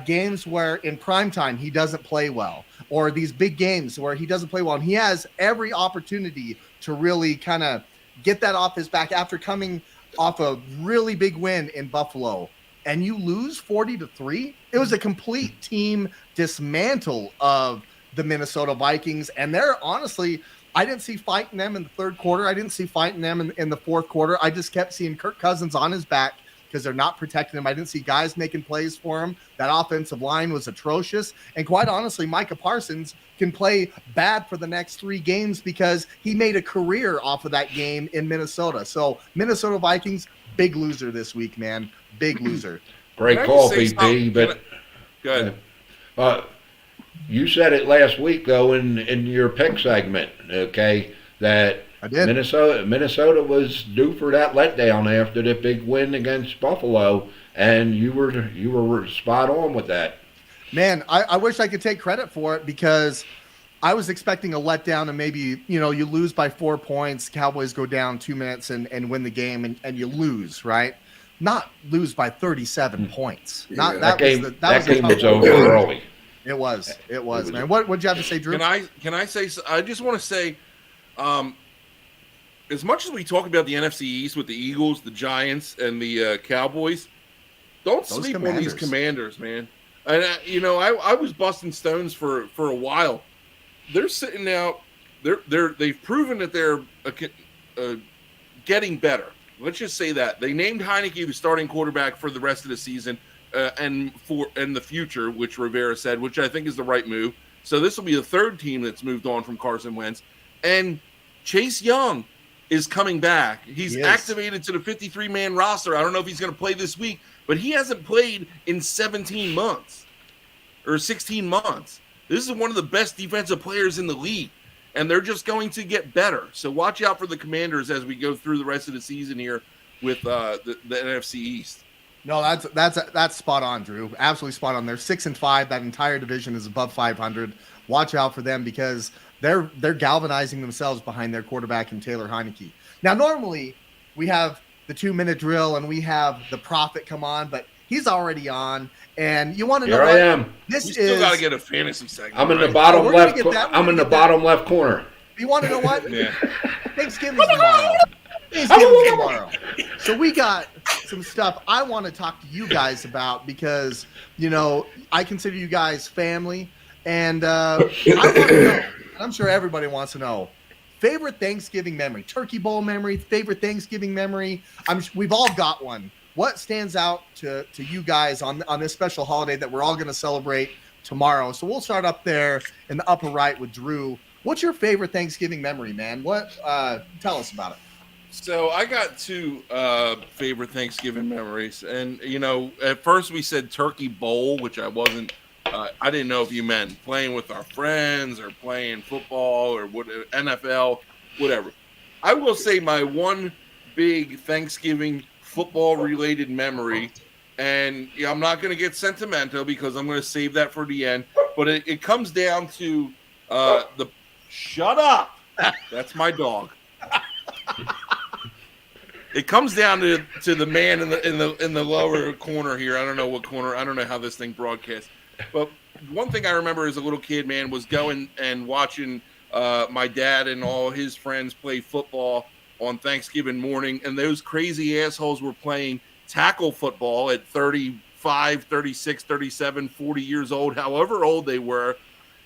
games where in primetime he doesn't play well, or these big games where he doesn't play well, and he has every opportunity to really kind of get that off his back after coming off a really big win in Buffalo. And you lose 40-3. It was a complete team dismantle of the Minnesota Vikings. And they're honestly, I didn't see fighting them in the third quarter. I didn't see fighting them in the fourth quarter. I just kept seeing Kirk Cousins on his back because they're not protecting him. I didn't see guys making plays for him. That offensive line was atrocious. And quite honestly, Micah Parsons can play bad for the next 3 games because he made a career off of that game in Minnesota. So Minnesota Vikings, big loser this week, man. Big loser. Great call, BP. But go ahead. You said it last week, though, in your pick segment, okay, that I did. Minnesota was due for that letdown after the big win against Buffalo, and you were spot on with that. Man, I wish I could take credit for it because I was expecting a letdown and maybe, you lose by 4 points, Cowboys go down 2 minutes and win the game and you lose, right? Not lose by 37 points. That game was over early. It was, man. What'd you have to say, Drew? Can I say? I just want to say, as much as we talk about the NFC East with the Eagles, the Giants, and the Cowboys, don't sleep on these Commanders, man. And I was busting stones for a while. They're sitting out. They've proven that they're getting better. Let's just say that they named Heineke the starting quarterback for the rest of the season and the future, which Rivera said, which I think is the right move. So this will be the third team that's moved on from Carson Wentz, and Chase Young is coming back. He's activated to the 53-man roster. I don't know if he's going to play this week, but he hasn't played in 17 months or 16 months. This is one of the best defensive players in the league, and they're just going to get better. So watch out for the Commanders as we go through the rest of the season here with the NFC East. No, that's spot on, Drew. Absolutely spot on. They're 6-5. That entire division is above 500. Watch out for them because they're galvanizing themselves behind their quarterback and Taylor Heineke. Now, normally we have the 2-minute drill and we have the Proffit come on, but he's already on. And you want to know what? I am. We still got to get a fantasy segment. I'm in the bottom left. I'm in the bottom left corner. You want to know what? Yeah. Thanksgiving's tomorrow. So we got some stuff I want to talk to you guys about because, I consider you guys family. And I want to know, and I'm sure everybody wants to know, favorite Thanksgiving memory, Turkey Bowl memory, favorite Thanksgiving memory. We've all got one. What stands out to you guys on this special holiday that we're all going to celebrate tomorrow? So we'll start up there in the upper right with Drew. What's your favorite Thanksgiving memory, man? Tell us about it. So I got two favorite Thanksgiving memories. And, at first we said Turkey Bowl, which I wasn't. I didn't know if you meant playing with our friends or playing football or NFL, whatever. I will say my one big Thanksgiving football-related memory, and I'm not going to get sentimental because I'm going to save that for the end, but it comes down to shut up. That's my dog. It comes down to the man in the lower corner here. I don't know what corner. I don't know how this thing broadcasts. But one thing I remember as a little kid, man, was going and watching my dad and all his friends play football on Thanksgiving morning, and those crazy assholes were playing tackle football at 35, 36, 37, 40 years old, however old they were,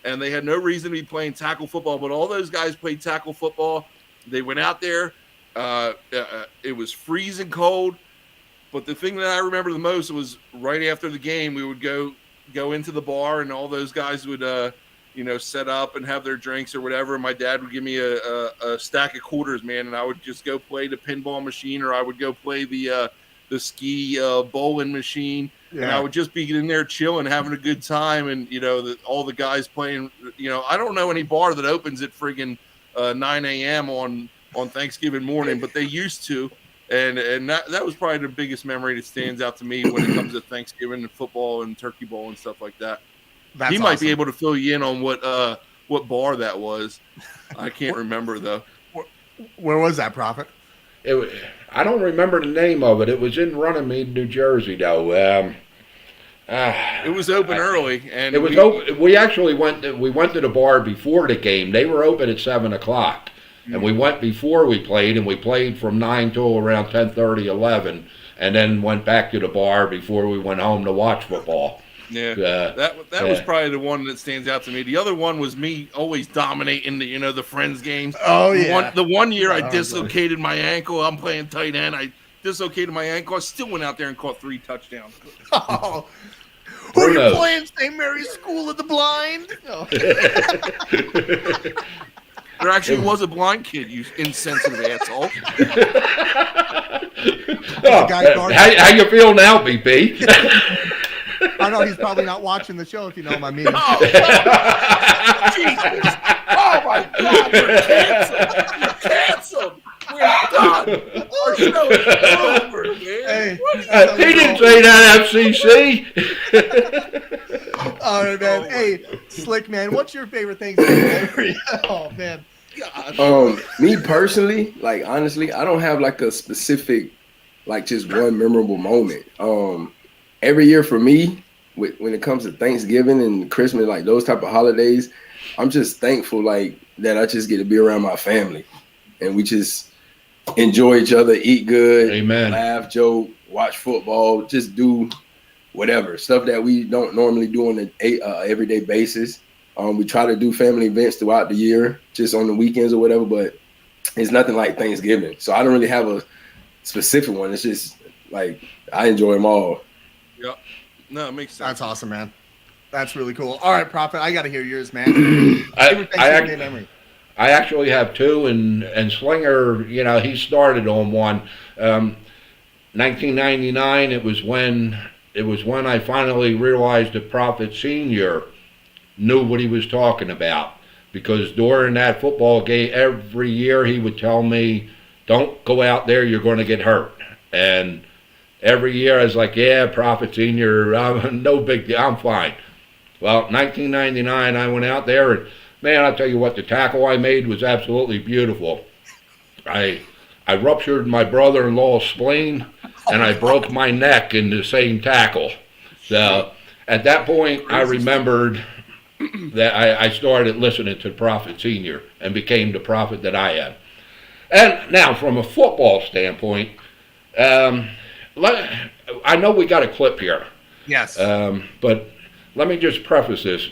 and they had no reason to be playing tackle football, but all those guys played tackle football. They went out there. It was freezing cold, but the thing that I remember the most was right after the game, we would go into the bar, and all those guys would set up and have their drinks or whatever. My dad would give me a stack of quarters, man, and I would just go play the pinball machine, or I would go play the ski bowling machine, and I would just be in there chilling, having a good time, and all the guys playing. I don't know any bar that opens at friggin' 9 a.m. on Thanksgiving morning, but they used to. And that was probably the biggest memory that stands out to me when it comes to Thanksgiving and football and Turkey Bowl and stuff like that. He might be able to fill you in on what bar that was. I can't remember though. Where was that, Proffit? I don't remember the name of it. It was in Runnymede, New Jersey, though. It was open early, and it was open. We actually went to the bar before the game. They were open at 7:00. And we went before we played, and we played from 9 till around 10:30, 11, and then went back to the bar before we went home to watch football. Yeah, that was probably the one that stands out to me. The other one was me always dominating the friends games. Oh yeah. The one year I dislocated my ankle. I'm playing tight end. I dislocated my ankle. I still went out there and caught 3 touchdowns. Oh. Who are you playing? St. Mary's School of the Blind? Oh. There actually was a blind kid, you insensitive asshole. How you feel now, BP? I know he's probably not watching the show if you know what I mean. Oh, Jesus. Oh, my God. We're canceled. We're done. Our show is over, man. Hey, he didn't say that, FCC. All right, man. Hey, Slick, man, what's your favorite Thanksgiving memory? Oh, man. God. Me personally, honestly, I don't have a specific, just one memorable moment. Every year for me, when it comes to Thanksgiving and Christmas, like those type of holidays, I'm just thankful like that I just get to be around my family and we just enjoy each other, eat good, Amen. Laugh, joke, watch football, just do whatever stuff that we don't normally do on an everyday basis. We try to do family events throughout the year, just on the weekends or whatever, but it's nothing like Thanksgiving. So I don't really have a specific one. It's just like I enjoy them all. Yep. No, it makes sense. That's awesome, man. That's really cool. All right, Proffit, I got to hear yours, man. I actually have two, and Slinger, you know, he started on one. 1999. It was when I finally realized that Proffit Senior knew what he was talking about, because during that football game every year he would tell me, "Don't go out there, you're going to get hurt." And every year I was like, "Yeah, Proffit Senior, no big deal, I'm fine." Well, 1999, I went out there, and man, I'll tell you what, the tackle I made was absolutely beautiful. I ruptured my brother-in-law's spleen, and I broke my neck in the same tackle. So at that point, I remembered that I started listening to Proffit Senior and became the Proffit that I am. And now, from a football standpoint, I know we got a clip here. Yes. But let me just preface this.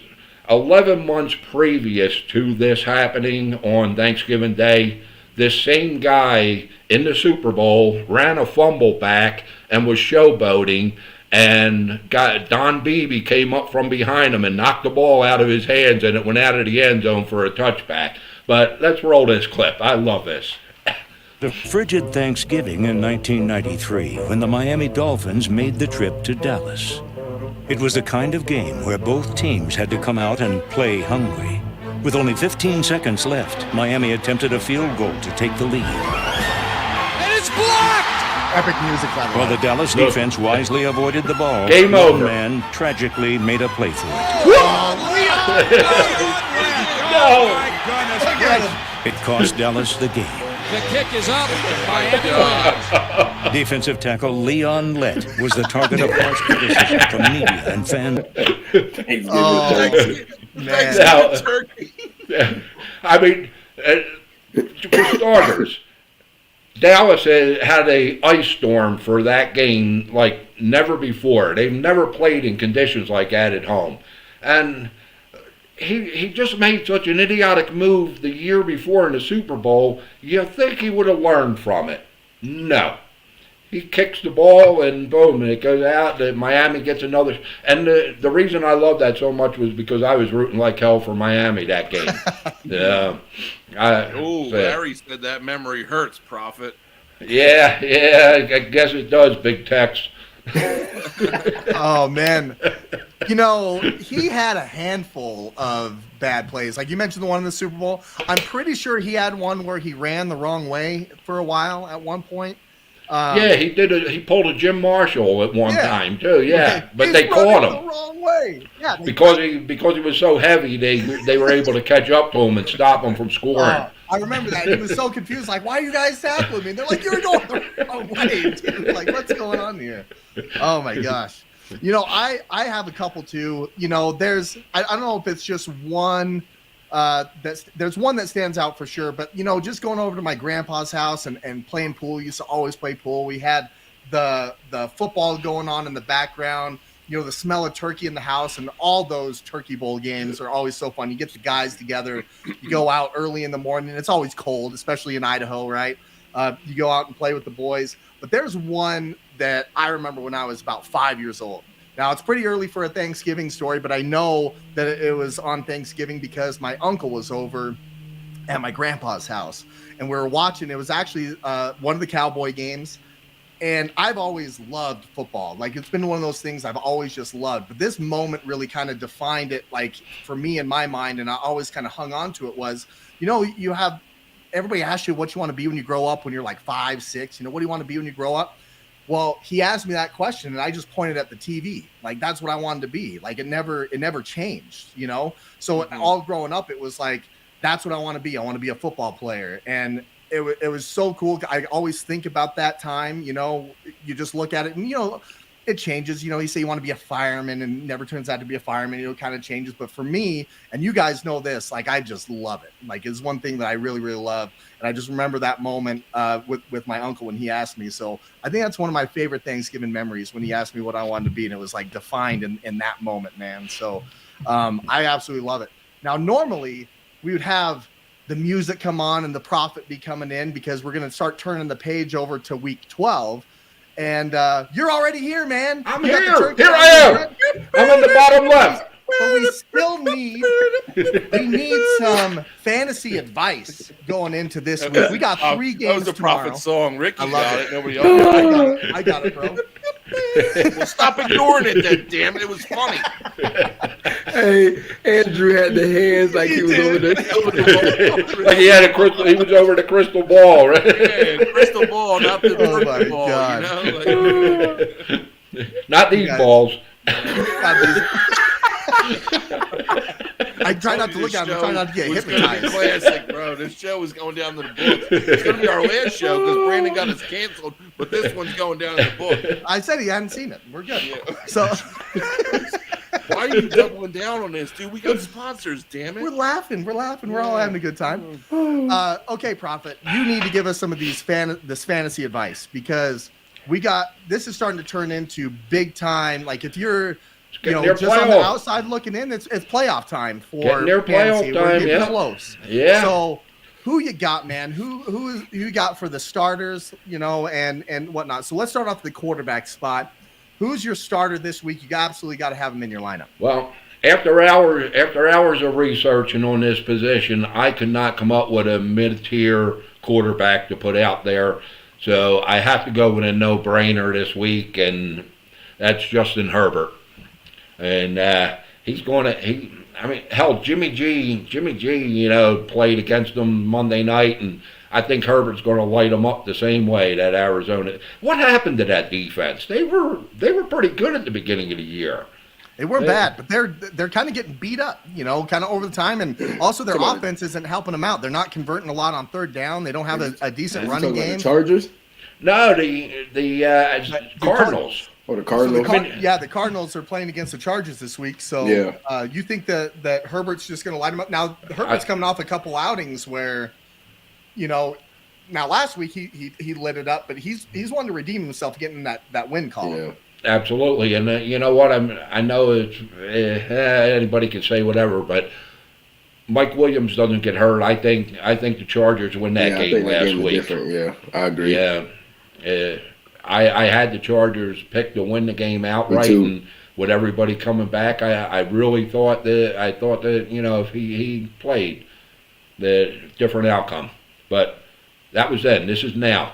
11 months previous to this happening on Thanksgiving Day, this same guy in the Super Bowl ran a fumble back and was showboating, and Don Beebe came up from behind him and knocked the ball out of his hands, and it went out of the end zone for a touchback. But let's roll this clip. I love this. The frigid Thanksgiving in 1993, when the Miami Dolphins made the trip to Dallas. It was the kind of game where both teams had to come out and play hungry. With only 15 seconds left, Miami attempted a field goal to take the lead. And it's blocked! Epic music, by the way. While the Dallas defense wisely avoided the ball, Game one over. man tragically made a play for it. Oh, my goodness. It cost Dallas the game. The kick is up. Miami wins. Defensive tackle Leon Lett was the target of harsh criticism from media and fans. Man. Now, I mean, for starters, Dallas had a ice storm for that game like never before. They've never played in conditions like that at home. And he just made such an idiotic move the year before in the Super Bowl. You think he would have learned from it. No. He kicks the ball and boom, and it goes out. Miami gets another. And the reason I love that so much was because I was rooting like hell for Miami that game. Larry said that memory hurts, Proffit. Yeah, I guess it does, Big Tex. Oh, man. You know, he had a handful of bad plays. Like you mentioned the one in the Super Bowl. I'm pretty sure he had one where he ran the wrong way for a while at one point. Yeah, he did. He pulled a Jim Marshall at one time too. Yeah, but they caught him the wrong way. Yeah, because he was so heavy. They were able to catch up to him and stop him from scoring. I remember that. He was so confused. Like, why are you guys tackling me? And they're like, you're going the wrong way, dude. Like, what's going on here? Oh my gosh. You know, I have a couple too. You know, I don't know if it's just one. There's one that stands out for sure, but you know, just going over to my grandpa's house and playing pool. Used to always play pool. We had the football going on in the background, you know, the smell of turkey in the house, and all those turkey bowl games are always so fun. You get the guys together, you go out early in the morning. It's always cold, especially in Idaho, right? You go out and play with the boys. But there's one that I remember when I was about 5 years old. Now, it's pretty early for a Thanksgiving story, but I know that it was on Thanksgiving because my uncle was over at my grandpa's house, and we were watching. It was actually one of the Cowboy games, and I've always loved football. Like, it's been one of those things I've always just loved. But this moment really kind of defined it, like, for me in my mind, and I always kind of hung on to it was, you know, you have – everybody asks you what you want to be when you grow up when you're like 5, 6. You know, what do you want to be when you grow up? Well, he asked me that question, and I just pointed at the TV. Like, that's what I wanted to be. Like, it never changed, you know? So all growing up, it was like, that's what I want to be. I want to be a football player. And it was so cool. I always think about that time, you know, you just look at it and, you know, it changes. You know, you say you want to be a fireman and never turns out to be a fireman. You know, it kind of changes. But for me, and you guys know this, like I just love it. Like it's one thing that I really, really love. And I just remember that moment with my uncle when he asked me. So I think that's one of my favorite Thanksgiving memories when he asked me what I wanted to be. And it was like defined in that moment, man. So I absolutely love it. Now, normally we would have the music come on and the Proffit be coming in because we're going to start turning the page over to week 12. And you're already here, man. I'm here. Here I am. I'm in the bottom left. But we still need some fantasy advice going into this week. We got 3 games That was the tomorrow. Proffit song. Ricky I love got it. it. Nobody else got it. I got it, bro. Well, stop ignoring it then, damn it. It was funny. Hey, Andrew had the hands like he was over there. Like he had a crystal. He was over the crystal ball, right? Yeah, crystal ball, not the Oh, my crystal ball. God. You know? Not these guys- balls. I try not to look at him. I try not to get It's going to be hypnotized. classic, bro. This show is going down to the books. It's going to be our last show because Brandon got us canceled, but this one's going down to the book. I said he hadn't seen it. We're good. Yeah. So Why are you doubling down on this, dude? We got sponsors, damn we're it. laughing. We're laughing. We're all having a good time. Okay, Proffit, you need to give us some of this fantasy advice because this is starting to turn into big time. Like if you're getting near just on the playoff. outside looking in, it's playoff time for Getting near fantasy. playoff We're time, getting yeah. close. Yeah. So who you got, man? Who you got for the starters, and whatnot. So let's start off the quarterback spot. Who's your starter this week? You absolutely got to have him in your lineup. Well, after hours of researching on this position, I could not come up with a mid-tier quarterback to put out there. So I have to go with a no-brainer this week, and that's Justin Herbert. And he's going to hell, Jimmy G, played against them Monday night, and I think Herbert's going to light them up the same way that Arizona. What happened to that defense? They were pretty good at the beginning of the year. They weren't bad, but they're kind of getting beat up, kind of over the time, and also their offense isn't helping them out. They're not converting a lot on third down. They don't have a decent running game. The Chargers? No, the Cardinals. Oh, the Cardinals. The Cardinals are playing against the Chargers this week. So you think that Herbert's just going to light them up? Now Herbert's coming off a couple outings where, now last week he lit it up, but he's wanting to redeem himself getting that win call. Yeah. Absolutely, and you know what? I know it's anybody can say whatever, but Mike Williams doesn't get hurt. I think the Chargers win that game last week. Yeah, I agree. Yeah, I had the Chargers pick to win the game outright, and with everybody coming back, I really thought that if he played, the different outcome. But that was then. This is now.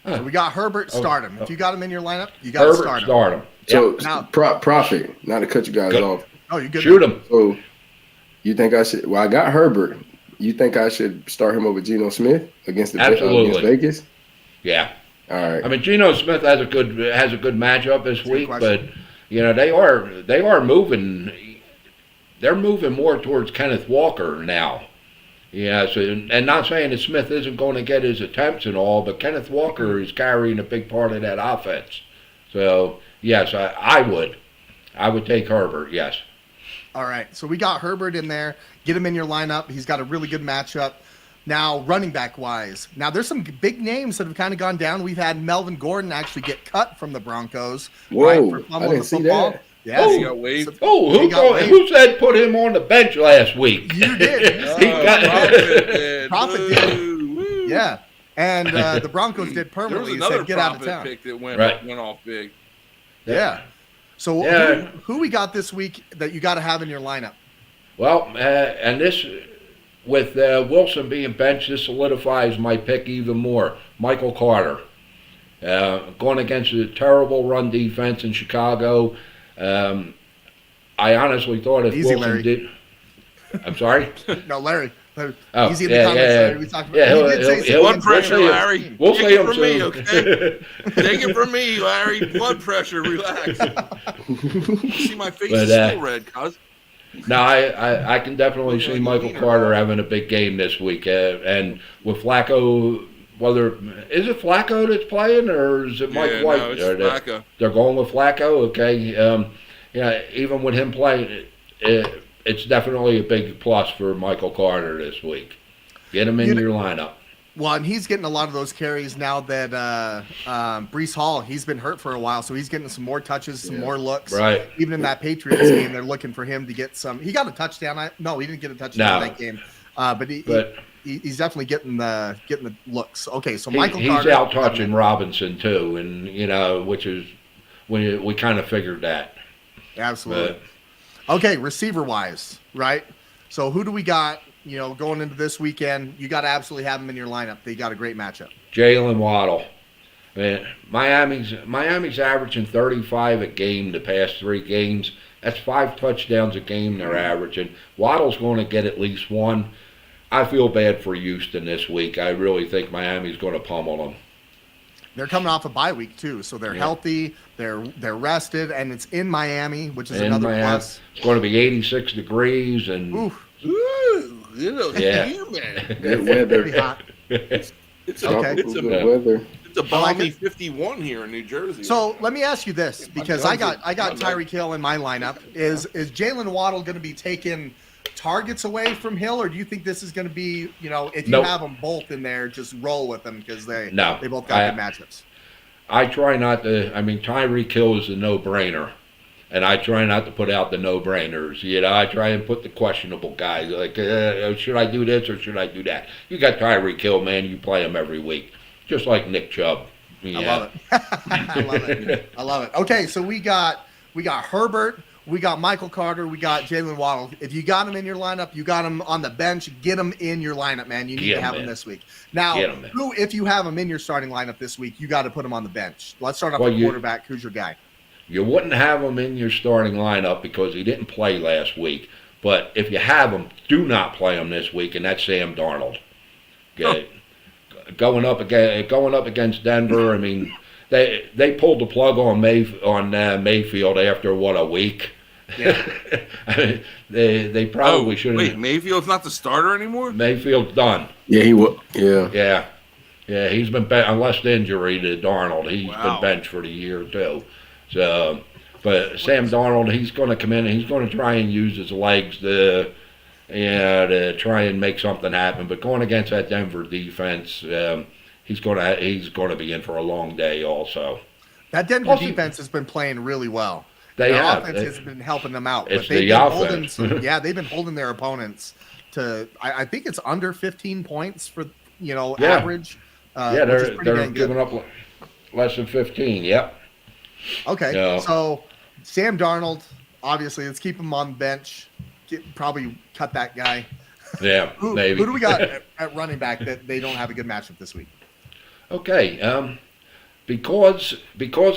So we got Herbert, start him. If you got him in your lineup, you got to start him. So Now, Proffit, not to cut you guys off. Oh, you're good. Shoot him. So you think I should? Well, I got Herbert. You think I should start him over Geno Smith against Absolutely. Against Vegas? Yeah. All right. I mean, Geno Smith has a good matchup this week, but they are moving. They're moving more towards Kenneth Walker now. Yeah, so and not saying that Smith isn't going to get his attempts and all, but Kenneth Walker is carrying a big part of that offense. So yes, I would take Herbert. Yes. All right, so we got Herbert in there. Get him in your lineup. He's got a really good matchup. Now, running back wise, there's some big names that have kind of gone down. We've had Melvin Gordon actually get cut from the Broncos. Whoa, for I fumbling didn't the see football. that. Yeah, He got waived. Who said put him on the bench last week? You did. Proffit did. Woo. Yeah, and the Broncos did There was permanently. another Said, get out of Proffit town. pick that went off big. Yeah. So Yeah. Who we got this week that you got to have in your lineup? Well, and this, with Wilson being benched, this solidifies my pick even more. Michael Carter. Going against a terrible run defense in Chicago. I honestly thought if Easy, Wilson Larry. did... I'm sorry? No, Larry. Oh, Easy in the comments. Larry. We talked about. Yeah, he did say he'll- Blood something pressure, against Larry. Brandon. We'll Take see it him from me, soon. okay? Take it from me, Larry. Blood pressure, relax. See my face But, is still red, cuz. No, I can definitely see Michael Carter having a big game this week. And with Flacco whether is it Flacco that's playing or is it Mike White? No, it's Flacco. They're going with Flacco. Okay. Yeah, even with him playing, it's definitely a big plus for Michael Carter this week. Get him in your lineup. Well, and he's getting a lot of those carries now that Breece Hall, he's been hurt for a while, so he's getting some more touches, some more looks. Right. Even in that Patriots game, they're looking for him to get some. He got a touchdown. No, he didn't get a touchdown in that game. But he's definitely getting the looks. Okay, so Michael Carter. He's out touching Robinson too, and which is we kind of figured that. Absolutely. Okay, receiver-wise, right? So who do we got, going into this weekend? You got to absolutely have them in your lineup. They got a great matchup. Jalen Waddle. Man, Miami's averaging 35 a game the past 3 games. That's 5 touchdowns a game they're averaging. Waddle's going to get at least 1. I feel bad for Houston this week. I really think Miami's going to pummel them. They're coming off a bye week too, so they're healthy, they're rested, and it's in Miami, which is another plus. It's going to be 86 degrees and Humid. Good weather. hot. It's Okay. good weather. It's a balmy 51 here in New Jersey. So let me ask you this, because I got Tyreek Hill in my lineup. Is Jalen Waddle going to be taking targets away from Hill, or do you think this is going to be, if you have them both in there, just roll with them because they both got good matchups? I try not to. I mean, Tyreek Hill is a no-brainer, and I try not to put out the no-brainers. I try and put the questionable guys, like, should I do this or should I do that? You got Tyreek Hill, man. You play him every week, just like Nick Chubb. I love it. I love it. Okay, so we got Herbert. We got Michael Carter. We got Jalen Waddle. If you got him in your lineup, you got him on the bench. Get him in your lineup, man. You need to have him this week. Now, if you have him in your starting lineup this week, you got to put him on the bench. Let's start off with quarterback. Who's your guy? You wouldn't have him in your starting lineup because he didn't play last week. But if you have him, do not play him this week, and that's Sam Darnold. Okay. Going up against Denver, I mean, they pulled the plug on Mayfield after a week. Yeah. I mean, they probably shouldn't. Wait, Mayfield's not the starter anymore? Mayfield's done. Yeah, he was. Yeah. Yeah. He's been unless injury to Darnold, he's been benched for the year too. So, but Sam Darnold, he's going to come in and he's going to try and use his legs to try and make something happen. But going against that Denver defense, he's going to be in for a long day also. That Denver defense has been playing really well. Their offense has been helping them out. It's the offense. They've been holding their opponents to, I think it's under 15 points for, average. They're giving up less than 15. Yep. Okay, so Sam Darnold, obviously, let's keep him on the bench. Probably cut that guy. Yeah, maybe. Who do we got at running back that they don't have a good matchup this week? Okay, because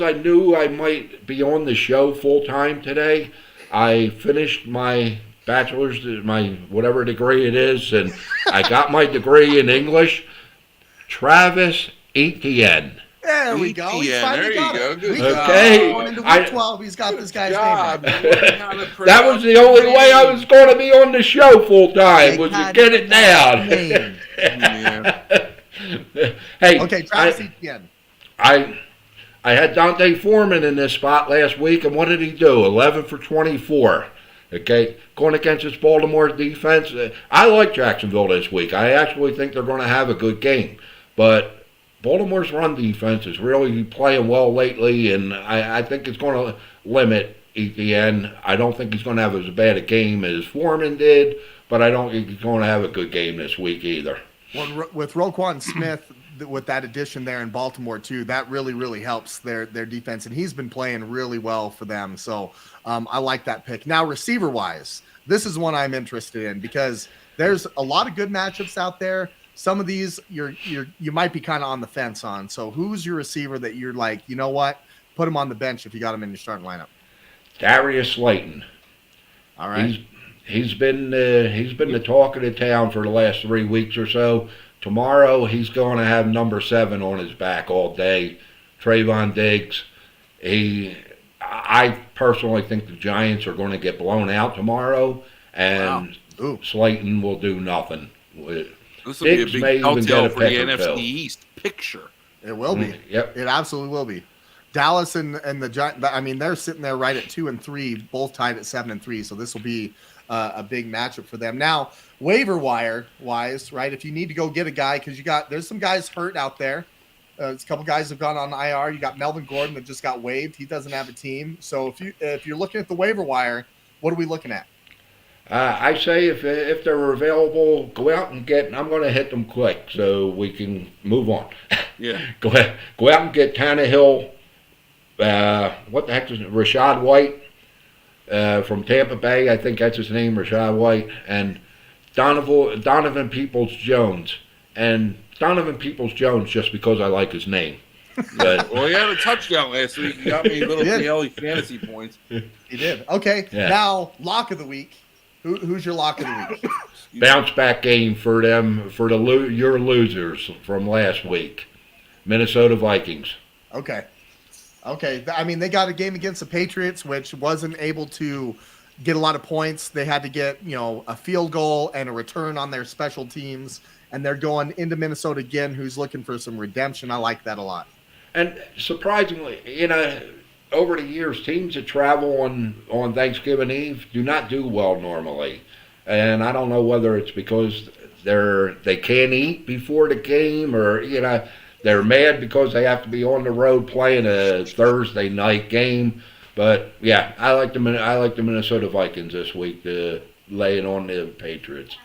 I knew I might be on the show full time today, I finished my bachelor's, my whatever degree it is, and I got my degree in English. Travis Etienne. There we go. There you go. Good okay. Going into week 12, he's got this guy's name. That was the only way I was going to be on the show full time, was to get it down. Hey, okay, Travis Etienne. I had Dante Foreman in this spot last week, and what did he do? 11 for 24. Okay, going against this Baltimore defense. I like Jacksonville this week. I actually think they're going to have a good game, but Baltimore's run defense is really playing well lately, and I think it's going to limit Etienne. I don't think he's going to have as bad a game as Foreman did, but I don't think he's going to have a good game this week either. Well, with Roquan Smith, with that addition there in Baltimore too, that really, really helps their defense, and he's been playing really well for them. So I like that pick. Now, receiver-wise, this is one I'm interested in because there's a lot of good matchups out there. Some of these you might be kind of on the fence on. So who's your receiver that you're like, you know what, put him on the bench if you got him in your starting lineup? Darius Slayton. All right. He's been the talk of the town for the last 3 weeks or so. Tomorrow he's going to have number 7 on his back all day. Trayvon Diggs. I personally think the Giants are going to get blown out tomorrow, and Slayton will do nothing. This will be a big telltale for the NFC East. picture. It will be. Yep. It absolutely will be. Dallas and the Giants, I mean, they're sitting there right at 2 and 3, both tied at 7 and 3. So this will be a big matchup for them. Now, waiver wire wise, right? If you need to go get a guy, because there's some guys hurt out there. A couple guys have gone on IR. You got Melvin Gordon that just got waived. He doesn't have a team. So if you're looking at the waiver wire, what are we looking at? I say if they're available, go out and get. And I'm going to hit them quick so we can move on. Yeah. Go out and get Tannehill. What the heck is it? Rashad White from Tampa Bay. I think that's his name, Rashad White, and Donovan Peoples-Jones. And Donovan Peoples-Jones just because I like his name. But, Well, he had a touchdown last week. He got me little daily fantasy points. He did. Okay. Yeah. Now, lock of the week. Who's your lock of the week? bounce back game for them for your losers from last week, Minnesota Vikings. Okay. I mean, they got a game against the Patriots, which wasn't able to get a lot of points. They had to get, a field goal and a return on their special teams. And they're going into Minnesota again, who's looking for some redemption. I like that a lot. And surprisingly, over the years, teams that travel on Thanksgiving Eve do not do well normally. And I don't know whether it's because they can't eat before the game or, they're mad because they have to be on the road playing a Thursday night game. But yeah, I like the Minnesota Vikings this week to lay it on the Patriots.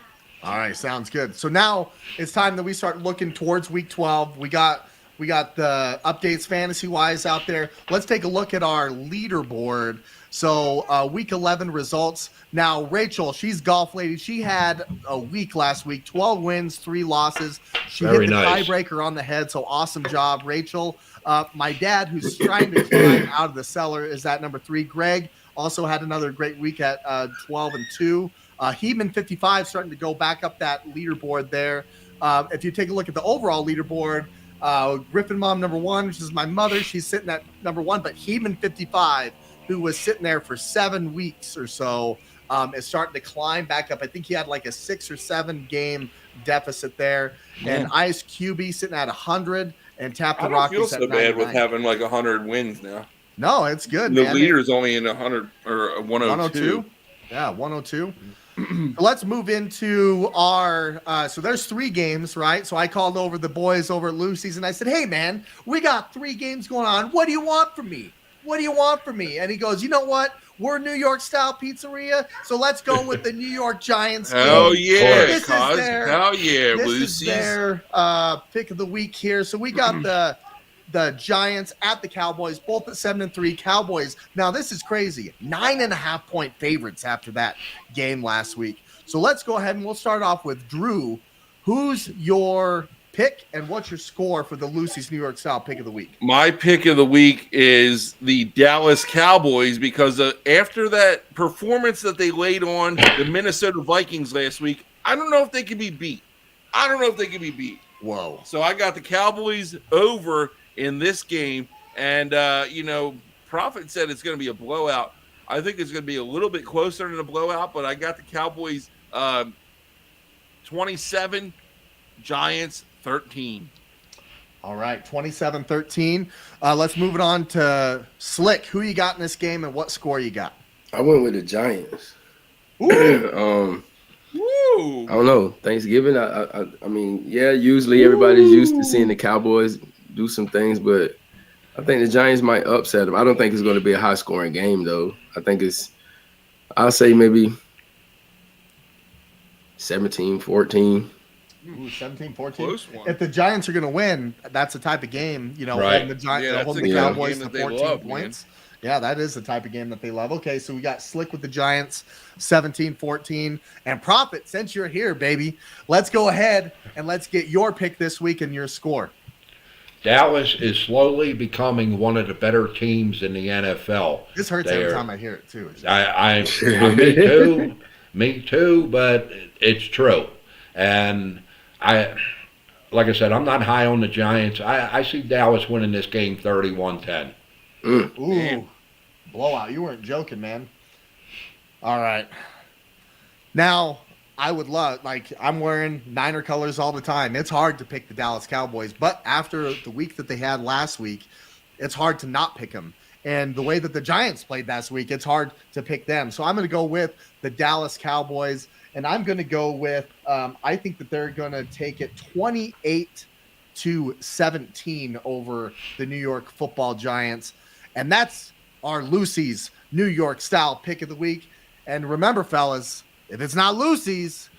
All right, sounds good. So now it's time that we start looking towards Week 12. We got the updates fantasy-wise out there. Let's take a look at our leaderboard. So Week 11 results. Now, Rachel, she's golf lady. She had a week last week, 12 wins, 3 losses. She Very hit the nice. tiebreaker on the head, so awesome job, Rachel. My dad, who's trying to climb out of the cellar, is at number 3. Greg also had another great week at 12 and 2. Heeman 55 starting to go back up that leaderboard there. If you take a look at the overall leaderboard, Griffin Mom number 1, which is my mother, she's sitting at number 1, but Heeman 55, who was sitting there for 7 weeks or so, is starting to climb back up. I think he had like a 6 or 7 game deficit there. And Ice QB sitting at 100 and Tap the I don't Rockies feel at so 99. bad with having like 100 wins now. No, it's good, The man. leader's only in 100 or 102. Yeah, 102. Let's move into our so there's 3 games, right? So I called over the boys over at Lucy's and I said, hey man, we got 3 games going on. What do you want from me? And he goes, you know what? We're New York style pizzeria, so let's go with the New York Giants. Hell yeah, This is cuz. their- Hell yeah, This Lucy's. is their pick of the week here. So we got the Giants at the Cowboys, both at 7 and 3. Cowboys. Now this is crazy. 9.5 point favorites after that game last week. So let's go ahead and we'll start off with Drew. Who's your pick and what's your score for the Lucy's New York style pick of the week? My pick of the week is the Dallas Cowboys because after that performance that they laid on the Minnesota Vikings last week, I don't know if they can be beat. Whoa. So I got the Cowboys over in this game. And, Proffit said it's going to be a blowout. I think it's going to be a little bit closer than a blowout, but I got the Cowboys 27, Giants 13. All right, 27-13. Let's move it on to Slick. Who you got in this game and what score you got? I went with the Giants. Woo! I don't know. Thanksgiving, I mean, yeah, usually everybody's used to seeing the Cowboys do some things, but I think the Giants might upset them. I don't think it's going to be a high-scoring game, though. I think I'll say maybe 17-14. Ooh, 17-14. Close one. If the Giants are going to win, that's the type of game, Right. holding the Giants, Yeah, that's holding the the kind of Cowboys game to that they 14 love, points. Yeah, that is the type of game that they love. Okay, so we got Slick with the Giants, 17-14. And Proffit, since you're here, baby, let's go ahead and let's get your pick this week and your score. Dallas is slowly becoming one of the better teams in the NFL. This hurts every time I hear it, too. Me too, but it's true. And like I said, I'm not high on the Giants. I see Dallas winning this game 31-10. Ooh, Man. blowout. You weren't joking, man. All right. Now, I would love, like, I'm wearing Niner colors all the time. It's hard to pick the Dallas Cowboys, but after the week that they had last week, it's hard to not pick them. And the way that the Giants played last week, it's hard to pick them. So I'm going to go with the Dallas Cowboys, and I'm going to go with, I think that they're going to take it 28-17 over the New York Football Giants. And that's our Lucy's New York style pick of the week. And remember, fellas, if it's not Lucy's,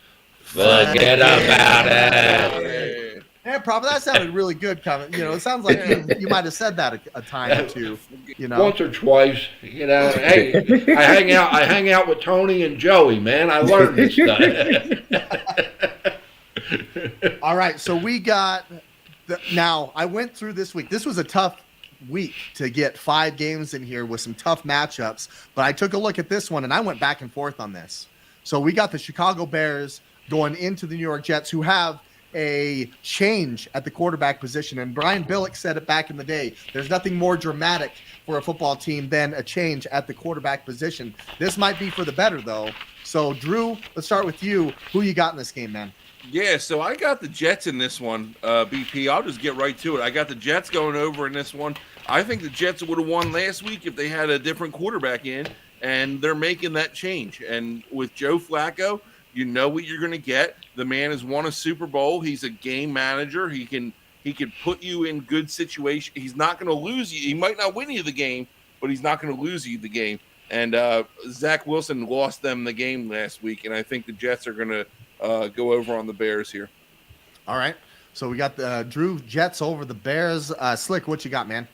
Forget about it. Yeah, probably that sounded really good. Comment, it sounds like you might have said that a time or two. Once or twice. Hey, I hang out with Tony and Joey, man. I learned this stuff. All right, so we got now. I went through this week. This was a tough week to get 5 games in here with some tough matchups. But I took a look at this one and I went back and forth on this. So we got the Chicago Bears going into the New York Jets, who have a change at the quarterback position. And Brian Billick said it back in the day. There's nothing more dramatic for a football team than a change at the quarterback position. This might be for the better, though. So, Drew, let's start with you. Who you got in this game, man? Yeah, so I got the Jets in this one, BP. I'll just get right to it. I got the Jets going over in this one. I think the Jets would have won last week if they had a different quarterback in, and they're making that change. And with Joe Flacco, you know what you're going to get. The man has won a Super Bowl. He's a game manager. He can put you in good situations. He's not going to lose you. He might not win you the game, but he's not going to lose you the game. And Zach Wilson lost them the game last week, and I think the Jets are going to go over on the Bears here. All right. So we got the Drew Jets over the Bears. Slick, what you got, man?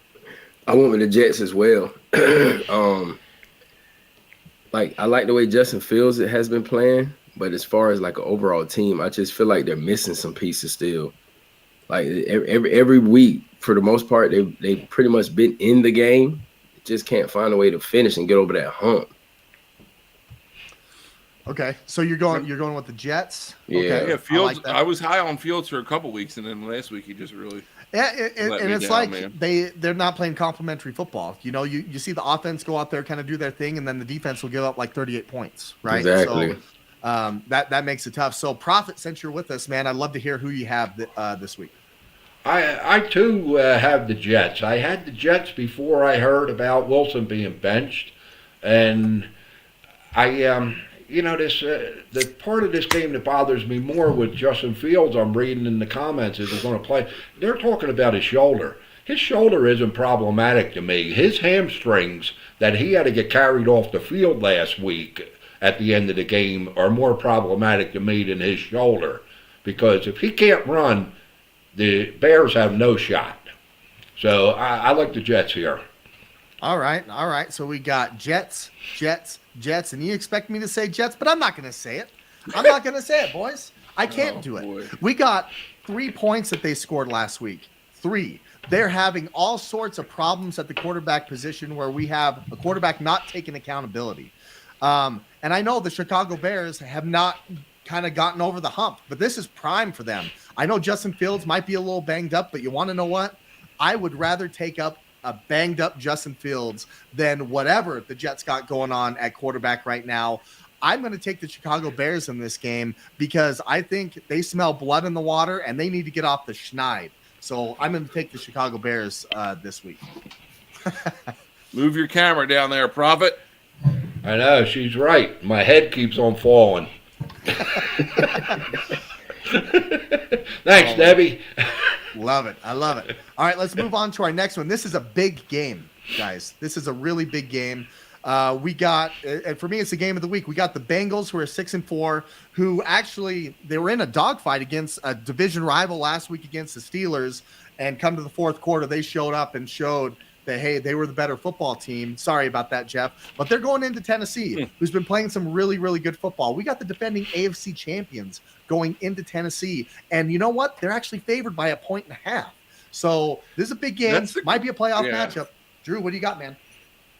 I went with the Jets as well. I like the way Justin Fields has been playing, but as far as like an overall team, I just feel like they're missing some pieces still. Like every week, for the most part, they've pretty much been in the game, just can't find a way to finish and get over that hump. Okay, so you're going with the Jets. Yeah, okay. Yeah. Fields. I was high on Fields for a couple weeks, and then last week he just really. Yeah, and it's down, like man. they're not playing complementary football. You see the offense go out there, kind of do their thing, and then the defense will give up like 38 points, right? Exactly. So that makes it tough. So, Proffit, since you're with us, man, I'd love to hear who you have this week. I too have the Jets. I had the Jets before I heard about Wilson being benched, and this the part of this game that bothers me more with Justin Fields, I'm reading in the comments, is they're going to play. They're talking about his shoulder. His shoulder isn't problematic to me. His hamstrings that he had to get carried off the field last week at the end of the game are more problematic to me than his shoulder. Because if he can't run, the Bears have no shot. So I like the Jets here. All right. So we got Jets, and you expect me to say Jets, but I'm not going to say it. I'm not going to say it, boys. I can't do it. Boy. We got 3 points that they scored last week. 3. They're having all sorts of problems at the quarterback position where we have a quarterback not taking accountability. And I know the Chicago Bears have not kind of gotten over the hump, but this is prime for them. I know Justin Fields might be a little banged up, but you want to know what? I would rather take up a banged up Justin Fields than whatever the Jets got going on at quarterback right now. I'm going to take the Chicago Bears in this game because I think they smell blood in the water and they need to get off the schneid. So I'm going to take the Chicago Bears this week. Move your camera down there, Proffit. I know, she's right. My head keeps on falling. Thanks, Debbie. Love it. I love it. All right, let's move on to our next one. This is a big game, guys. This is a really big game. We got, and for me, it's the game of the week. We got the Bengals, who are 6-4, who actually, they were in a dogfight against a division rival last week against the Steelers, and come to the fourth quarter, they showed up and showed that, hey, they were the better football team. Sorry about that, Jeff. But they're going into Tennessee, who's been playing some really, really good football. We got the defending AFC champions going into Tennessee. And you know what? They're actually favored by 1.5. So this is a big game. Might be a playoff matchup. Drew, what do you got, man?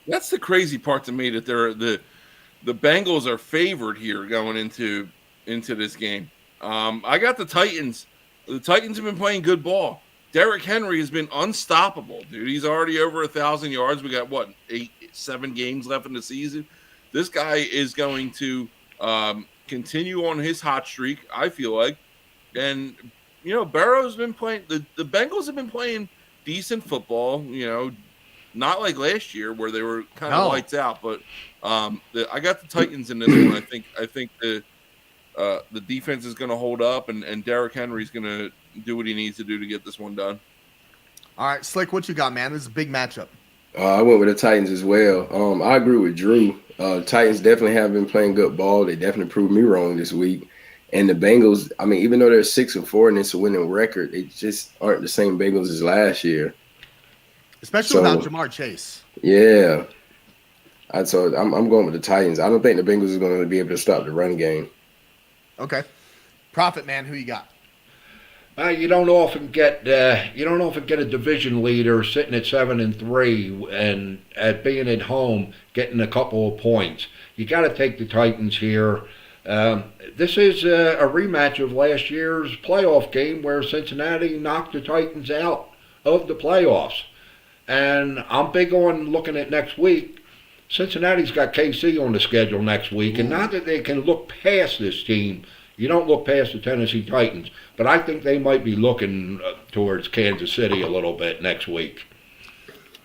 That's the crazy part to me, that they're the Bengals are favored here going into this game. I got the Titans. The Titans have been playing good ball. Derrick Henry has been unstoppable, dude. He's already over 1,000 yards. We got, 7 games left in the season. This guy is going to continue on his hot streak, I feel like. And, Burrow's been playing – the Bengals have been playing decent football, not like last year where they were kind of lights out. But I got the Titans in this one. I think the defense is going to hold up, and Derrick Henry's going to do what he needs to do to get this one done. All right, Slick, what you got, man? This is a big matchup. I went with the Titans as well. I agree with Drew. Titans definitely have been playing good ball. They definitely proved me wrong this week. And the Bengals, I mean, even though they're 6-4 and it's a winning record, they just aren't the same Bengals as last year. Especially without Jamar Chase. Yeah. So I'm going with the Titans. I don't think the Bengals are going to be able to stop the run game. Okay. Proffit, man, who you got? You don't often get a division leader sitting at 7-3 and at being at home getting a couple of points. You got to take the Titans here. This is a rematch of last year's playoff game where Cincinnati knocked the Titans out of the playoffs. And I'm big on looking at next week. Cincinnati's got KC on the schedule next week, and not that they can look past this team. You don't look past the Tennessee Titans, but I think they might be looking towards Kansas City a little bit next week.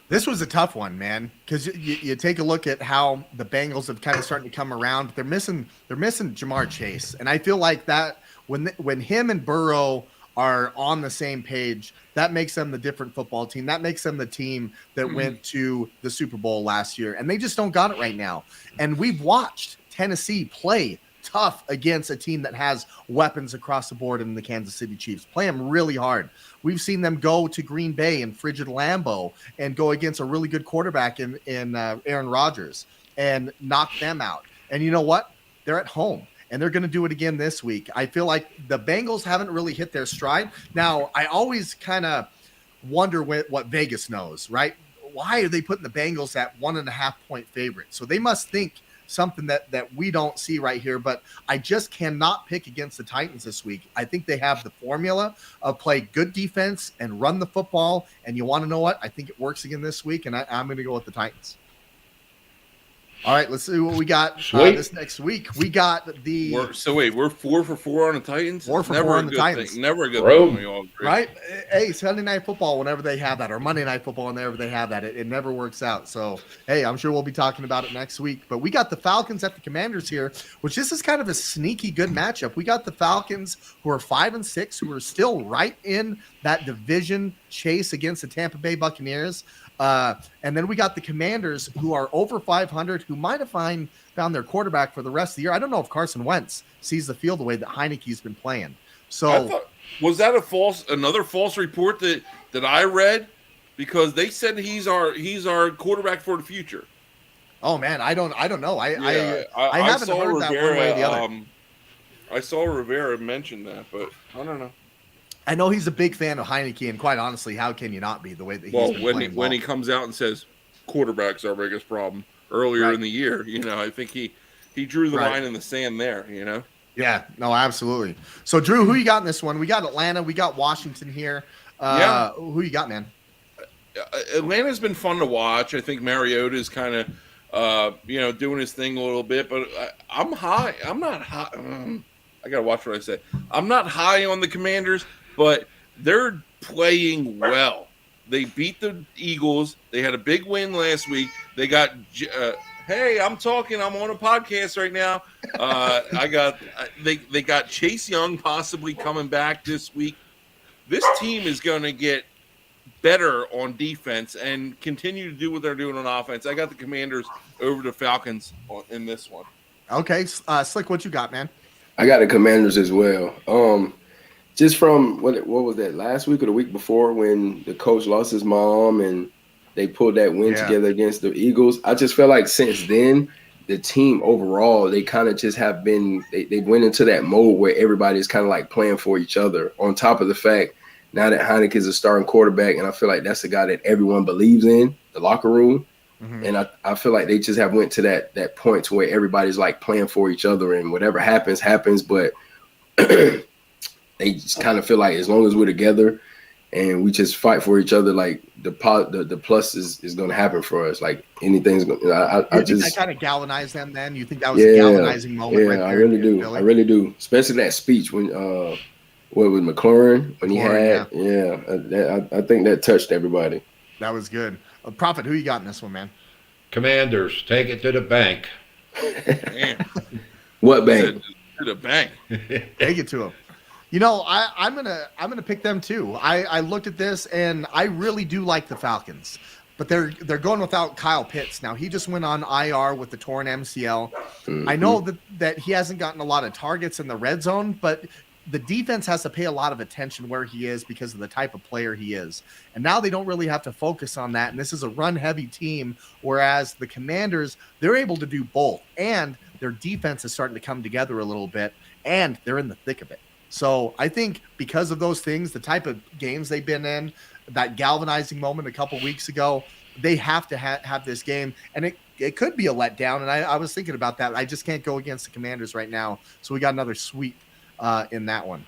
This was a tough one, man, because you take a look at how the Bengals have kind of starting to come around. They're missing Jamar Chase, and I feel like that when him and Burrow are on the same page, that makes them the different football team. That makes them the team that went to the Super Bowl last year, and they just don't got it right now. And we've watched Tennessee play tough against a team that has weapons across the board in the Kansas City Chiefs. Play them really hard. We've seen them go to Green Bay in frigid Lambeau and go against a really good quarterback in Aaron Rodgers and knock them out. And you know what? They're at home, and they're going to do it again this week. I feel like the Bengals haven't really hit their stride. Now, I always kind of wonder what Vegas knows, right? Why are they putting the Bengals at 1.5-point favorite? So they must think something that we don't see right here, but I just cannot pick against the Titans this week. I think they have the formula of play good defense and run the football, and you want to know what? I think it works again this week, and I'm going to go with the Titans. All right, let's see what we got this next week. We got we're 4 for 4 on the Titans. 4 for 4 on the Titans. Thing. Never a good thing. We all agree. Right? Hey, Sunday Night Football, whenever they have that, or Monday Night Football, whenever they have that, it never works out. So, hey, I'm sure we'll be talking about it next week. But we got the Falcons at the Commanders here, which this is kind of a sneaky good matchup. We got the Falcons, who are 5-6, who are still right in that division chase against the Tampa Bay Buccaneers. And then we got the Commanders, who are over 500, who might have found their quarterback for the rest of the year. I don't know if Carson Wentz sees the field the way that Heineke's been playing. So was that another false report that I read? Because they said he's our quarterback for the future. Oh man, I don't know. I haven't heard that one way or the other. I saw Rivera mention that, but I don't know. I know he's a big fan of Heineke, and quite honestly, how can you not be the way that he's been playing when he comes out and says quarterback's our biggest problem earlier in the year, I think he drew the line in the sand there, Yeah, no, absolutely. So, Drew, who you got in this one? We got Atlanta, we got Washington here. Who you got, man? Atlanta's been fun to watch. I think Mariota's kind of, doing his thing a little bit, but I'm not high. I got to watch what I say. I'm not high on the Commanders, but they're playing well. They beat the Eagles. They had a big win last week. They got hey, I'm talking. I'm on a podcast right now. They got Chase Young possibly coming back this week. This team is going to get better on defense and continue to do what they're doing on offense. I got the Commanders over the Falcons in this one. Okay, Slick, what you got, man? I got the Commanders as well. Just from what was that, last week or the week before, when the coach lost his mom and they pulled that win together against the Eagles. I just felt like since then, the team overall, they kind of just have been they went into that mode where everybody's kind of like playing for each other. On top of the fact, now that Heineke is a starting quarterback, and I feel like that's the guy that everyone believes in, the locker room. Mm-hmm. And I feel like they just have went to that point to where everybody's like playing for each other, and whatever happens. But they just kind of feel like as long as we're together and we just fight for each other. Like the plus is going to happen for us. Like anything's going. I just that kind of galvanized them. Then you think that was a galvanizing moment? Yeah, right there I really do. Philly? I really do. Especially that speech when what with McLaurin when he had I think that touched everybody. That was good. Proffit, who you got in this one, man? Commanders, take it to the bank. Man. What bank? To the bank. Take it to them. You know, I'm gonna pick them too. I looked at this and I really do like the Falcons, but they're going without Kyle Pitts now. He just went on IR with the torn MCL. Mm-hmm. I know that he hasn't gotten a lot of targets in the red zone, but the defense has to pay a lot of attention where he is because of the type of player he is. And now they don't really have to focus on that. And this is a run-heavy team, whereas the Commanders, they're able to do both. And their defense is starting to come together a little bit, and they're in the thick of it. So I think because of those things, the type of games they've been in, that galvanizing moment a couple weeks ago, they have to have this game. And it could be a letdown. And I was thinking about that. I just can't go against the Commanders right now. So we got another sweep in that one.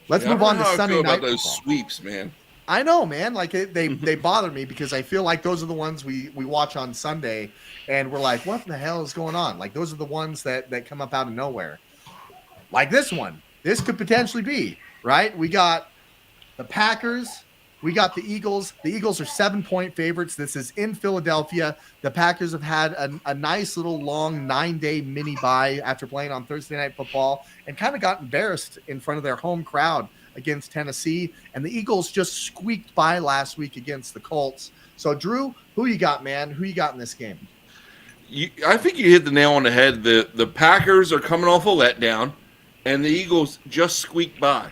Let's move on to Sunday night. About those sweeps, man. I know, man. Like they bother me because I feel like those are the ones we watch on Sunday, and we're like, what the hell is going on? Like those are the ones that come up out of nowhere. Like this one. This could potentially be, right? We got the Packers. We got the Eagles. The Eagles are 7-point favorites. This is in Philadelphia. The Packers have had a nice little long 9-day mini bye after playing on Thursday Night Football and kind of got embarrassed in front of their home crowd against Tennessee. And the Eagles just squeaked by last week against the Colts. So, Drew, who you got, man? Who you got in this game? I think you hit the nail on the head. The Packers are coming off a letdown, and the Eagles just squeaked by.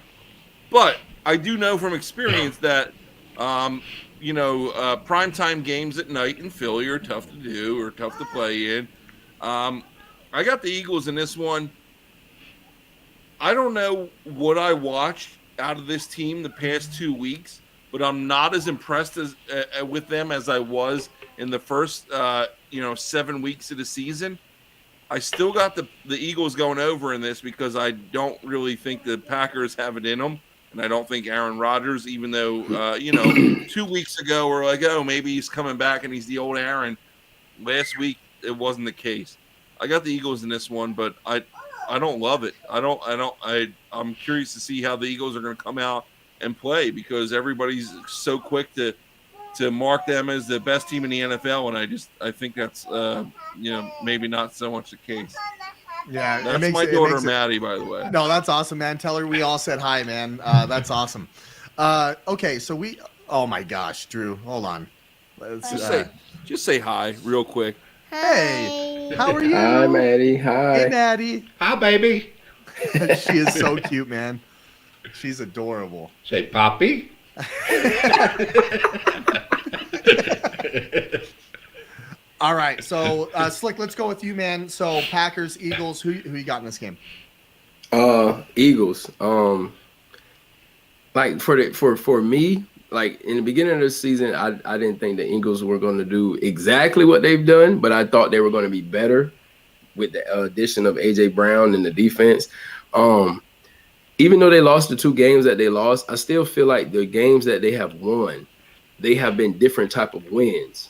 But I do know from experience that, primetime games at night in Philly are tough to do or tough to play in. I got the Eagles in this one. I don't know what I watched out of this team the past 2 weeks, but I'm not as impressed with them as I was in the first 7 weeks of the season. I still got the Eagles going over in this because I don't really think the Packers have it in them, and I don't think Aaron Rodgers, even though 2 weeks ago we're like, oh, maybe he's coming back and he's the old Aaron. Last week it wasn't the case. I got the Eagles in this one, but I don't love it. I'm curious to see how the Eagles are going to come out and play because everybody's so quick to mark them as the best team in the NFL, and I think that's maybe not so much the case. Yeah, that's my daughter Maddie, by the way. No, that's awesome, man. Tell her we all said hi, man. That's awesome. Okay, so oh my gosh, Drew, hold on. Let's just say hi real quick. Hey, how are you? Hi, Maddie. Hi. Hey, Maddie. Hi, baby. She is so cute, man. She's adorable. Say, Poppy. All right, so Slick, let's go with you, man. So Packers, Eagles, who you got in this game? Eagles. Like for me, like in the beginning of the season, I didn't think the Eagles were going to do exactly what they've done, but I thought they were going to be better with the addition of AJ Brown and the defense. Even though they lost the 2 games that they lost, I still feel like the games that they have won, they have been different type of wins.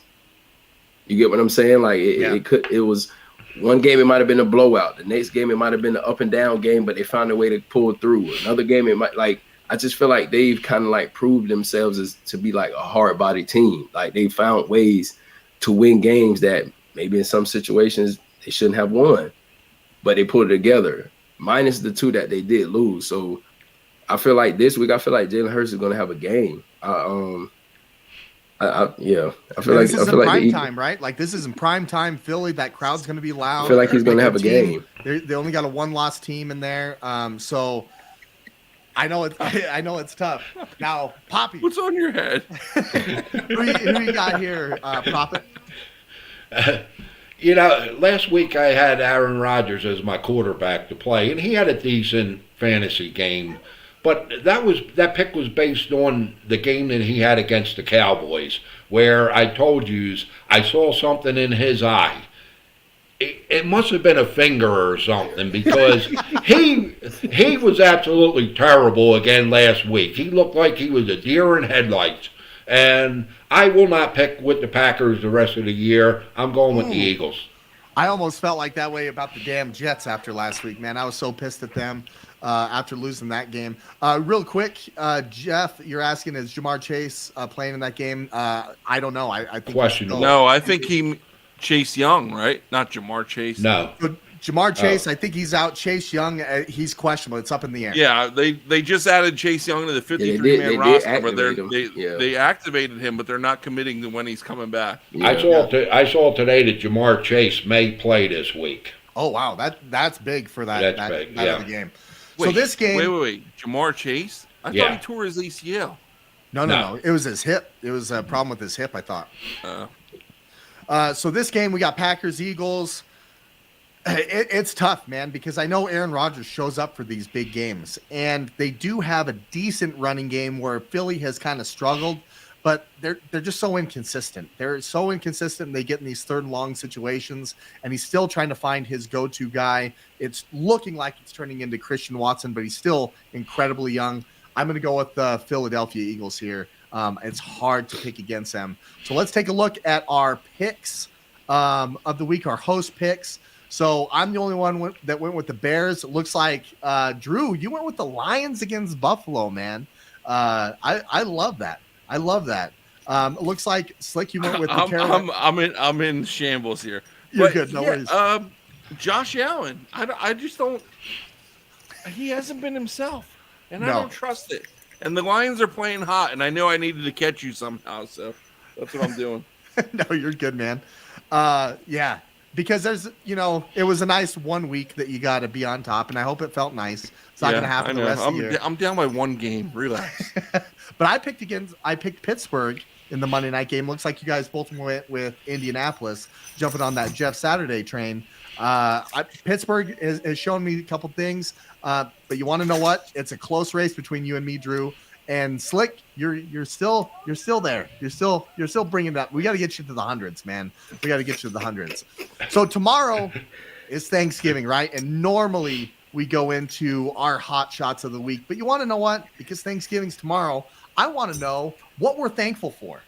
You get what I'm saying? Like it was one game, it might have been a blowout. The next game, it might have been an up and down game, but they found a way to pull through. Another game, it might I just feel like they've kind of like proved themselves as to be like a hard body team. Like they found ways to win games that maybe in some situations they shouldn't have won, but they put it together. Minus the 2 that they did lose. So I feel like this week, Jalen Hurts is going to have a game. I feel like this is in prime time, right? Like this is in prime time Philly. That crowd's going to be loud. I feel like he's going to have a game. They only got a 1-loss team in there. So I know it's tough. Now, Poppy, what's on your head? who you got here, Proffit? Last week I had Aaron Rodgers as my quarterback to play, and he had a decent fantasy game. But that pick was based on the game that he had against the Cowboys, where I told you I saw something in his eye. it must have been a finger or something because he was absolutely terrible again last week. He looked like he was a deer in headlights. And I will not pick with the Packers the rest of the year. I'm going with the Eagles. I almost felt like that way about the damn Jets after last week, man. I was so pissed at them after losing that game. Real quick, Jeff, you're asking, is Jamar Chase playing in that game? I don't know. I think Questionable. No, I think Chase Young, right? Not Jamar Chase. No. Jamar Chase, I think he's out. Chase Young, he's questionable. It's up in the air. Yeah, they just added Chase Young to the 53-man roster, but they activated him, but they're not committing to when he's coming back. Yeah. I saw today that Jamar Chase may play this week. Oh wow, that's big for that big, of the game. Wait, so this game, wait, Jamar Chase? I thought he tore his ACL. No. It was his hip. It was a problem with his hip, I thought. So this game, we got Packers Eagles. It's tough, man, because I know Aaron Rodgers shows up for these big games, and they do have a decent running game where Philly has kind of struggled, but they're just so inconsistent. They're so inconsistent, and they get in these third and long situations, and he's still trying to find his go-to guy. It's looking like it's turning into Christian Watson, but he's still incredibly young. I'm going to go with the Philadelphia Eagles here. It's hard to pick against them. So let's take a look at our picks of the week, our host picks. So I'm the only one that went with the Bears. It looks like, Drew, you went with the Lions against Buffalo, man. I love that. I love that. It looks like, Slick, you went with the Carolina. I'm in shambles here. You're good. No worries. Josh Allen, I just don't. He hasn't been himself, and I don't trust it. And the Lions are playing hot, and I know I needed to catch you somehow, so that's what I'm doing. No, you're good, man. Yeah. Because there's, it was a nice 1 week that you got to be on top, and I hope it felt nice. It's not going to happen the rest of the year. I'm down by one game. Relax. But I picked Pittsburgh in the Monday night game. Looks like you guys both went with Indianapolis, jumping on that Jeff Saturday train. Pittsburgh has shown me a couple things, but you want to know what? It's a close race between you and me, Drew. And Slick, you're still there. You're still bringing that. We got to get you to the hundreds, man. We got to get you to the hundreds. So tomorrow is Thanksgiving, right? And normally we go into our hot shots of the week. But you want to know what? Because Thanksgiving's tomorrow, I want to know what we're thankful for,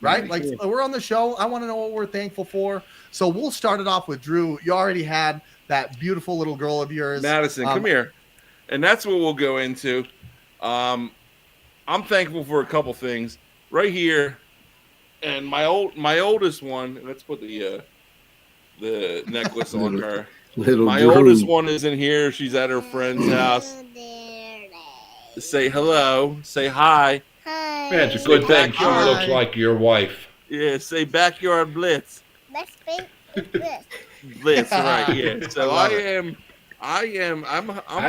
right? Like we're on the show. I want to know what we're thankful for. So we'll start it off with Drew. You already had that beautiful little girl of yours, Madison. Come here, and that's what we'll go into. I'm thankful for a couple things right here, and my oldest one. Let's put the necklace on her. My oldest one is in here. She's at her friend's house. Say hello. Say hi. Hi. Man, it's a good thing she looks like your wife. Yeah. Say backyard blitz. Blitz. Right. Yeah. So I'm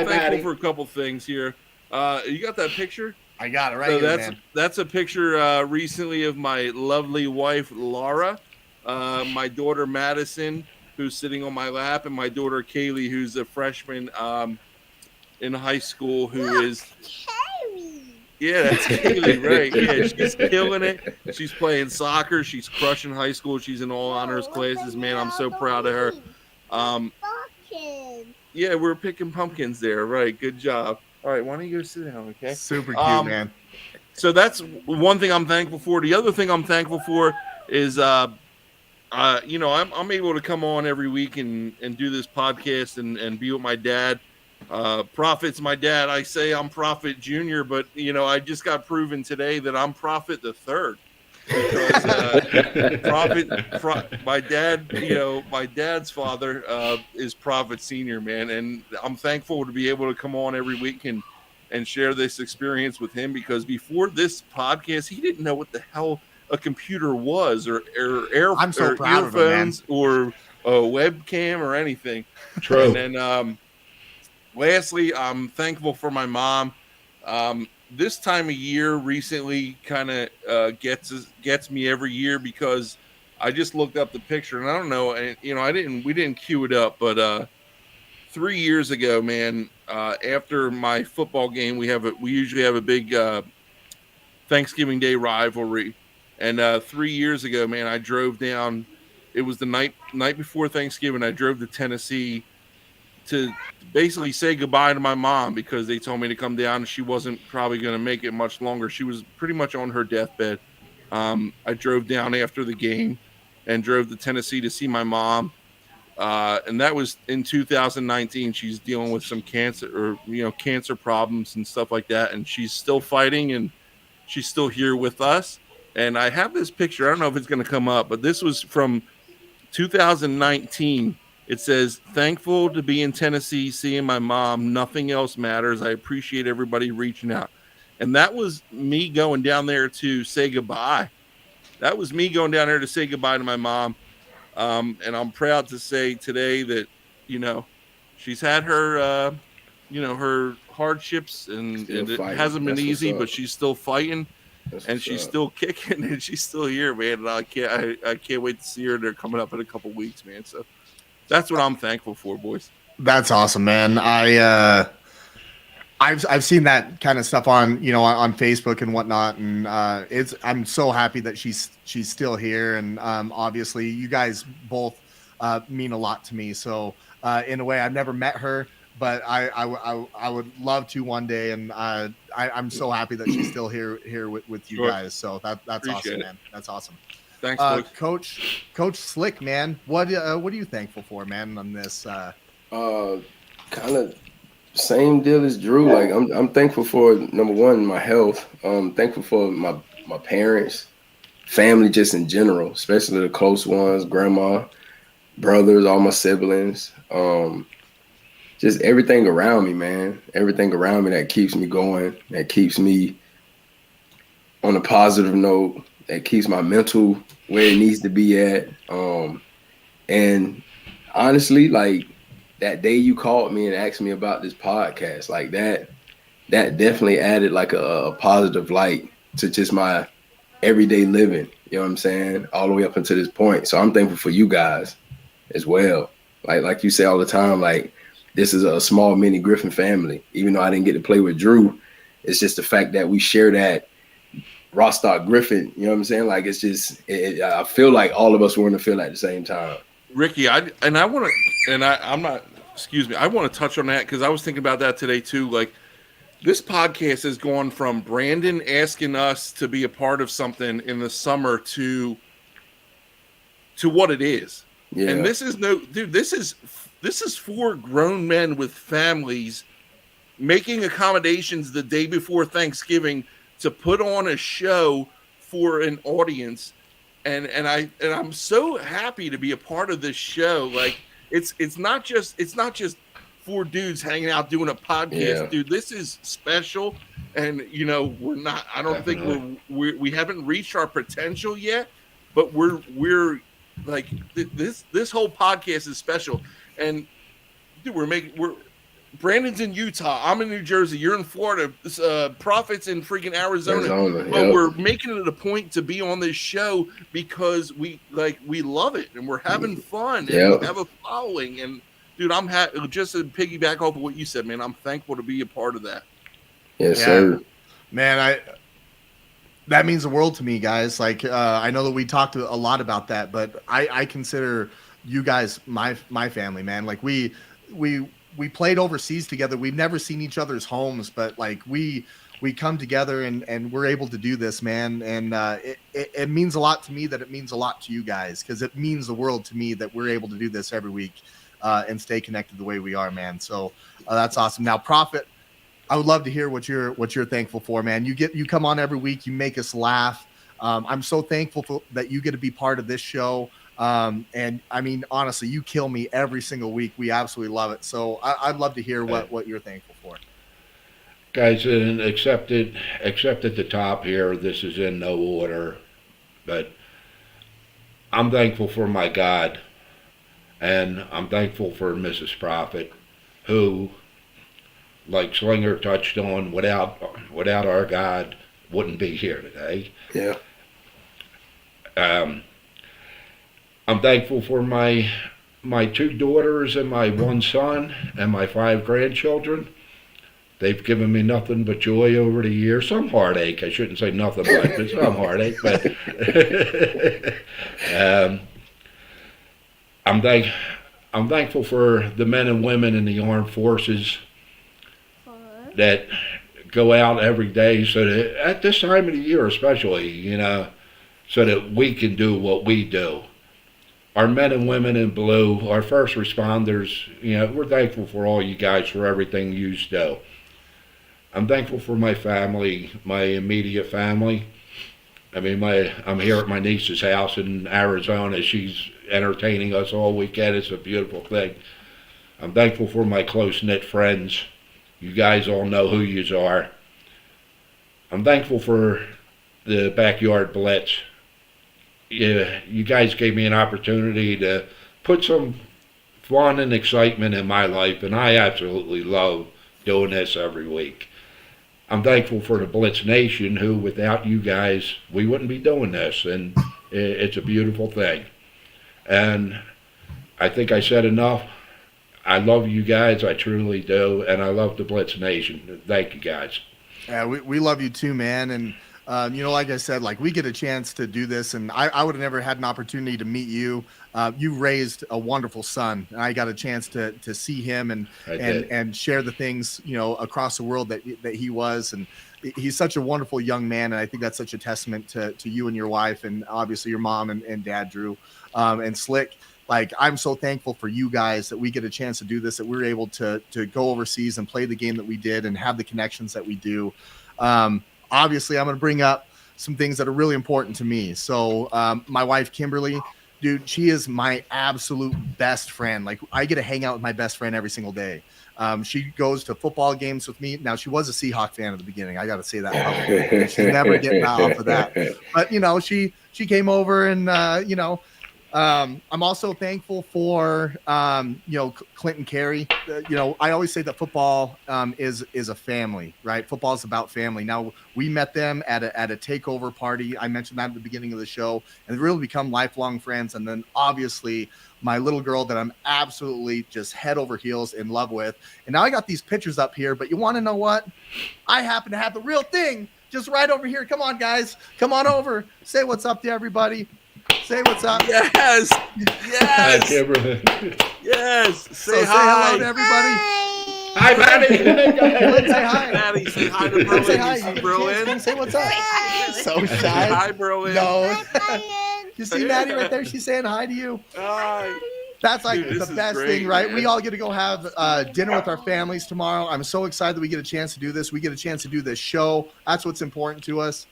thankful for a couple things here. You got that picture? I got it right here, man. That's a picture recently of my lovely wife, Laura, my daughter, Madison, who's sitting on my lap, and my daughter, Kaylee, who's a freshman in high school, who is... Kaylee. Yeah, that's Kaylee, right. Yeah, she's killing it. She's playing soccer. She's crushing high school. She's in all honors classes. Man, I'm so proud of her. Yeah, we're picking pumpkins there. Right, good job. All right, why don't you go sit down, okay? Super cute, man. So that's one thing I'm thankful for. The other thing I'm thankful for is, I'm able to come on every week and do this podcast and be with my dad. Proffit's my dad. I say I'm Proffit Jr., but, I just got proven today that I'm Proffit the third. Because my dad, my dad's father is Proffit Senior, man, and I'm thankful to be able to come on every week and share this experience with him, because before this podcast, he didn't know what the hell a computer was, or I'm so proud of him, man. Or a webcam or anything. True. And then, lastly, I'm thankful for my mom. This time of year recently kind of gets me every year, because I just looked up the picture, and I don't know, and we didn't cue it up, but 3 years ago, man, after my football game, we usually have a big Thanksgiving Day rivalry, and 3 years ago, man, I drove down. it was the night before Thanksgiving. I drove to Tennessee to basically say goodbye to my mom because they told me to come down and she wasn't probably going to make it much longer. She was pretty much on her deathbed. I drove down after the game and drove to Tennessee to see my mom. And that was in 2019. She's dealing with some cancer cancer problems and stuff like that. And she's still fighting and she's still here with us. And I have this picture. I don't know if it's going to come up, but this was from 2019. It says, "Thankful to be in Tennessee, seeing my mom. Nothing else matters. I appreciate everybody reaching out." And that was me going down there to say goodbye. That was me going down there to say goodbye to my mom. And I'm proud to say today that, she's had her, her hardships and it hasn't been easy, but she's still fighting and she's still kicking and she's still here, man. And I can't wait to see her. They're coming up in a couple weeks, man. So that's what I'm thankful for, boys. That's awesome, man. I've seen that kind of stuff on on Facebook and whatnot, and I'm so happy that she's still here, and obviously you guys both mean a lot to me. So in a way, I've never met her, but I would love to one day, and I'm so happy that she's still here with you guys. So that's Appreciate awesome, it. man. That's awesome. Thanks, Coach Slick, man. What are you thankful for, man? On this kind of same deal as Drew. Like I'm thankful for, number one, my health. Thankful for my parents, family, just in general, especially the close ones, grandma, brothers, all my siblings. Just everything around me, man. Everything around me that keeps me going, that keeps me on a positive note, that keeps my mental where it needs to be at. And honestly, like, that day you called me and asked me about this podcast, like that definitely added like a positive light to just my everyday living. You know what I'm saying? All the way up until this point. So I'm thankful for you guys as well. Like you say all the time, like, this is a small mini Griffin family. Even though I didn't get to play with Drew, it's just the fact that we share that Rostock Griffin. You know what I'm saying? Like, it's just, I feel like all of us were in the field at the same time. Ricky, I want to touch on that because I was thinking about that today too. Like, this podcast has gone from Brandon asking us to be a part of something in the summer to what it is. Yeah. And this is for grown men with families making accommodations the day before Thanksgiving to put on a show for an audience. And I'm so happy to be a part of this show. Like, it's not just four dudes hanging out doing a podcast, dude. This is special, and we're not. I don't think we haven't reached our potential yet, but we're like this whole podcast is special, and dude, Brandon's in Utah. I'm in New Jersey. You're in Florida. Proffit's in freaking Arizona. But we're making it a point to be on this show because we love it and we're having fun and we have a following. And dude, I'm just to piggyback off of what you said, man. I'm thankful to be a part of that. Yes, sir. Man, that means the world to me, guys. Like, I know that we talked a lot about that, but I consider you guys my family, man. Like, we played overseas together. We've never seen each other's homes, but like we come together and we're able to do this, man. And it means a lot to me that it means a lot to you guys, because it means the world to me that we're able to do this every week and stay connected the way we are, man. So that's awesome. Now, Proffit, I would love to hear what you're thankful for, man. You come on every week. You make us laugh. I'm so thankful that you get to be part of this show. And I mean, honestly, you kill me every single week. We absolutely love it. So I'd love to hear what you're thankful for. Guys, except at the top here, this is in no order, but I'm thankful for my God, and I'm thankful for Mrs. Proffit, who, like Slinger touched on, without our God, wouldn't be here today. Yeah. I'm thankful for my two daughters and my one son and my 5 grandchildren. They've given me nothing but joy over the years. Some heartache. I shouldn't say nothing but some heartache. But I'm thankful for the men and women in the armed forces that go out every day, so that at this time of the year especially, so that we can do what we do. Our men and women in blue, our first responders, we're thankful for all you guys, for everything you do. I'm thankful for my family, my immediate family. I'm here at my niece's house in Arizona. She's entertaining us all weekend. It's a beautiful thing. I'm thankful for my close-knit friends. You guys all know who you are. I'm thankful for the Backyard Blitz. You guys gave me an opportunity to put some fun and excitement in my life, and I absolutely love doing this every week. I'm thankful for the Blitz Nation, who without you guys, we wouldn't be doing this, and it's a beautiful thing. And I think I said enough. I love you guys, I truly do, and I love the Blitz Nation. Thank you guys. Yeah, we love you too, man. And like I said, like we get a chance to do this, and I would have never had an opportunity to meet you. You raised a wonderful son, and I got a chance to see him and share the things across the world that he was, and he's such a wonderful young man, and I think that's such a testament to you and your wife, and obviously your mom and dad, Drew, and Slick. Like, I'm so thankful for you guys that we get a chance to do this, that we're able to go overseas and play the game that we did and have the connections that we do. Obviously, I'm going to bring up some things that are really important to me. So my wife, Kimberly, dude, she is my absolute best friend. Like, I get to hang out with my best friend every single day. She goes to football games with me. Now, she was a Seahawk fan at the beginning. I got to say that publicly. She's never getting off of that. But, she came over and, I'm also thankful for, Clinton Carey. I always say that football is a family, right? Football is about family. Now, we met them at a takeover party. I mentioned that at the beginning of the show, and they've really become lifelong friends. And then obviously my little girl that I'm absolutely just head over heels in love with. And now I got these pictures up here, but you want to know what? I happen to have the real thing just right over here. Come on, guys. Come on over. Say what's up to everybody. Say what's up. Yes. Yes. Say hi. Hello to everybody. Hi, Maddie. Say hi. Maddie, say hi to Berlin. Say hi. You see Berlin? Say what's up. So shy. Hi, Berlin. No. You see Maddie right there? She's saying hi to you. Hi. That's like Dude, the best thing, right? Man. We all get to go have dinner with our families tomorrow. I'm so excited that we get a chance to do this. We get a chance to do this show. That's what's important to us.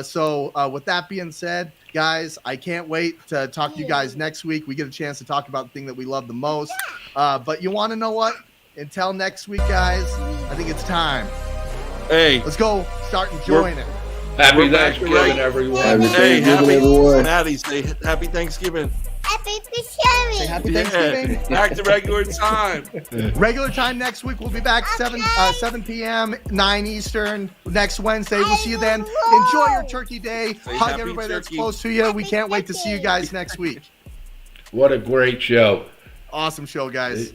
So with that being said, guys, I can't wait to talk to you guys next week. We get a chance to talk about the thing that we love the most. But you want to know what? Until next week, guys, I think it's time. Hey, let's go start enjoying it. Happy Thanksgiving, everyone. Happy everyone. Maddie, say happy Thanksgiving. Happy Thanksgiving. Say happy Thanksgiving. Back to regular time. Regular time next week. We'll be back 7 p.m., 9 Eastern next Wednesday. We'll see you then. Enjoy your turkey day. Hug everybody that's close to you. We can't wait to see you guys next week. What a great show. Awesome show, guys.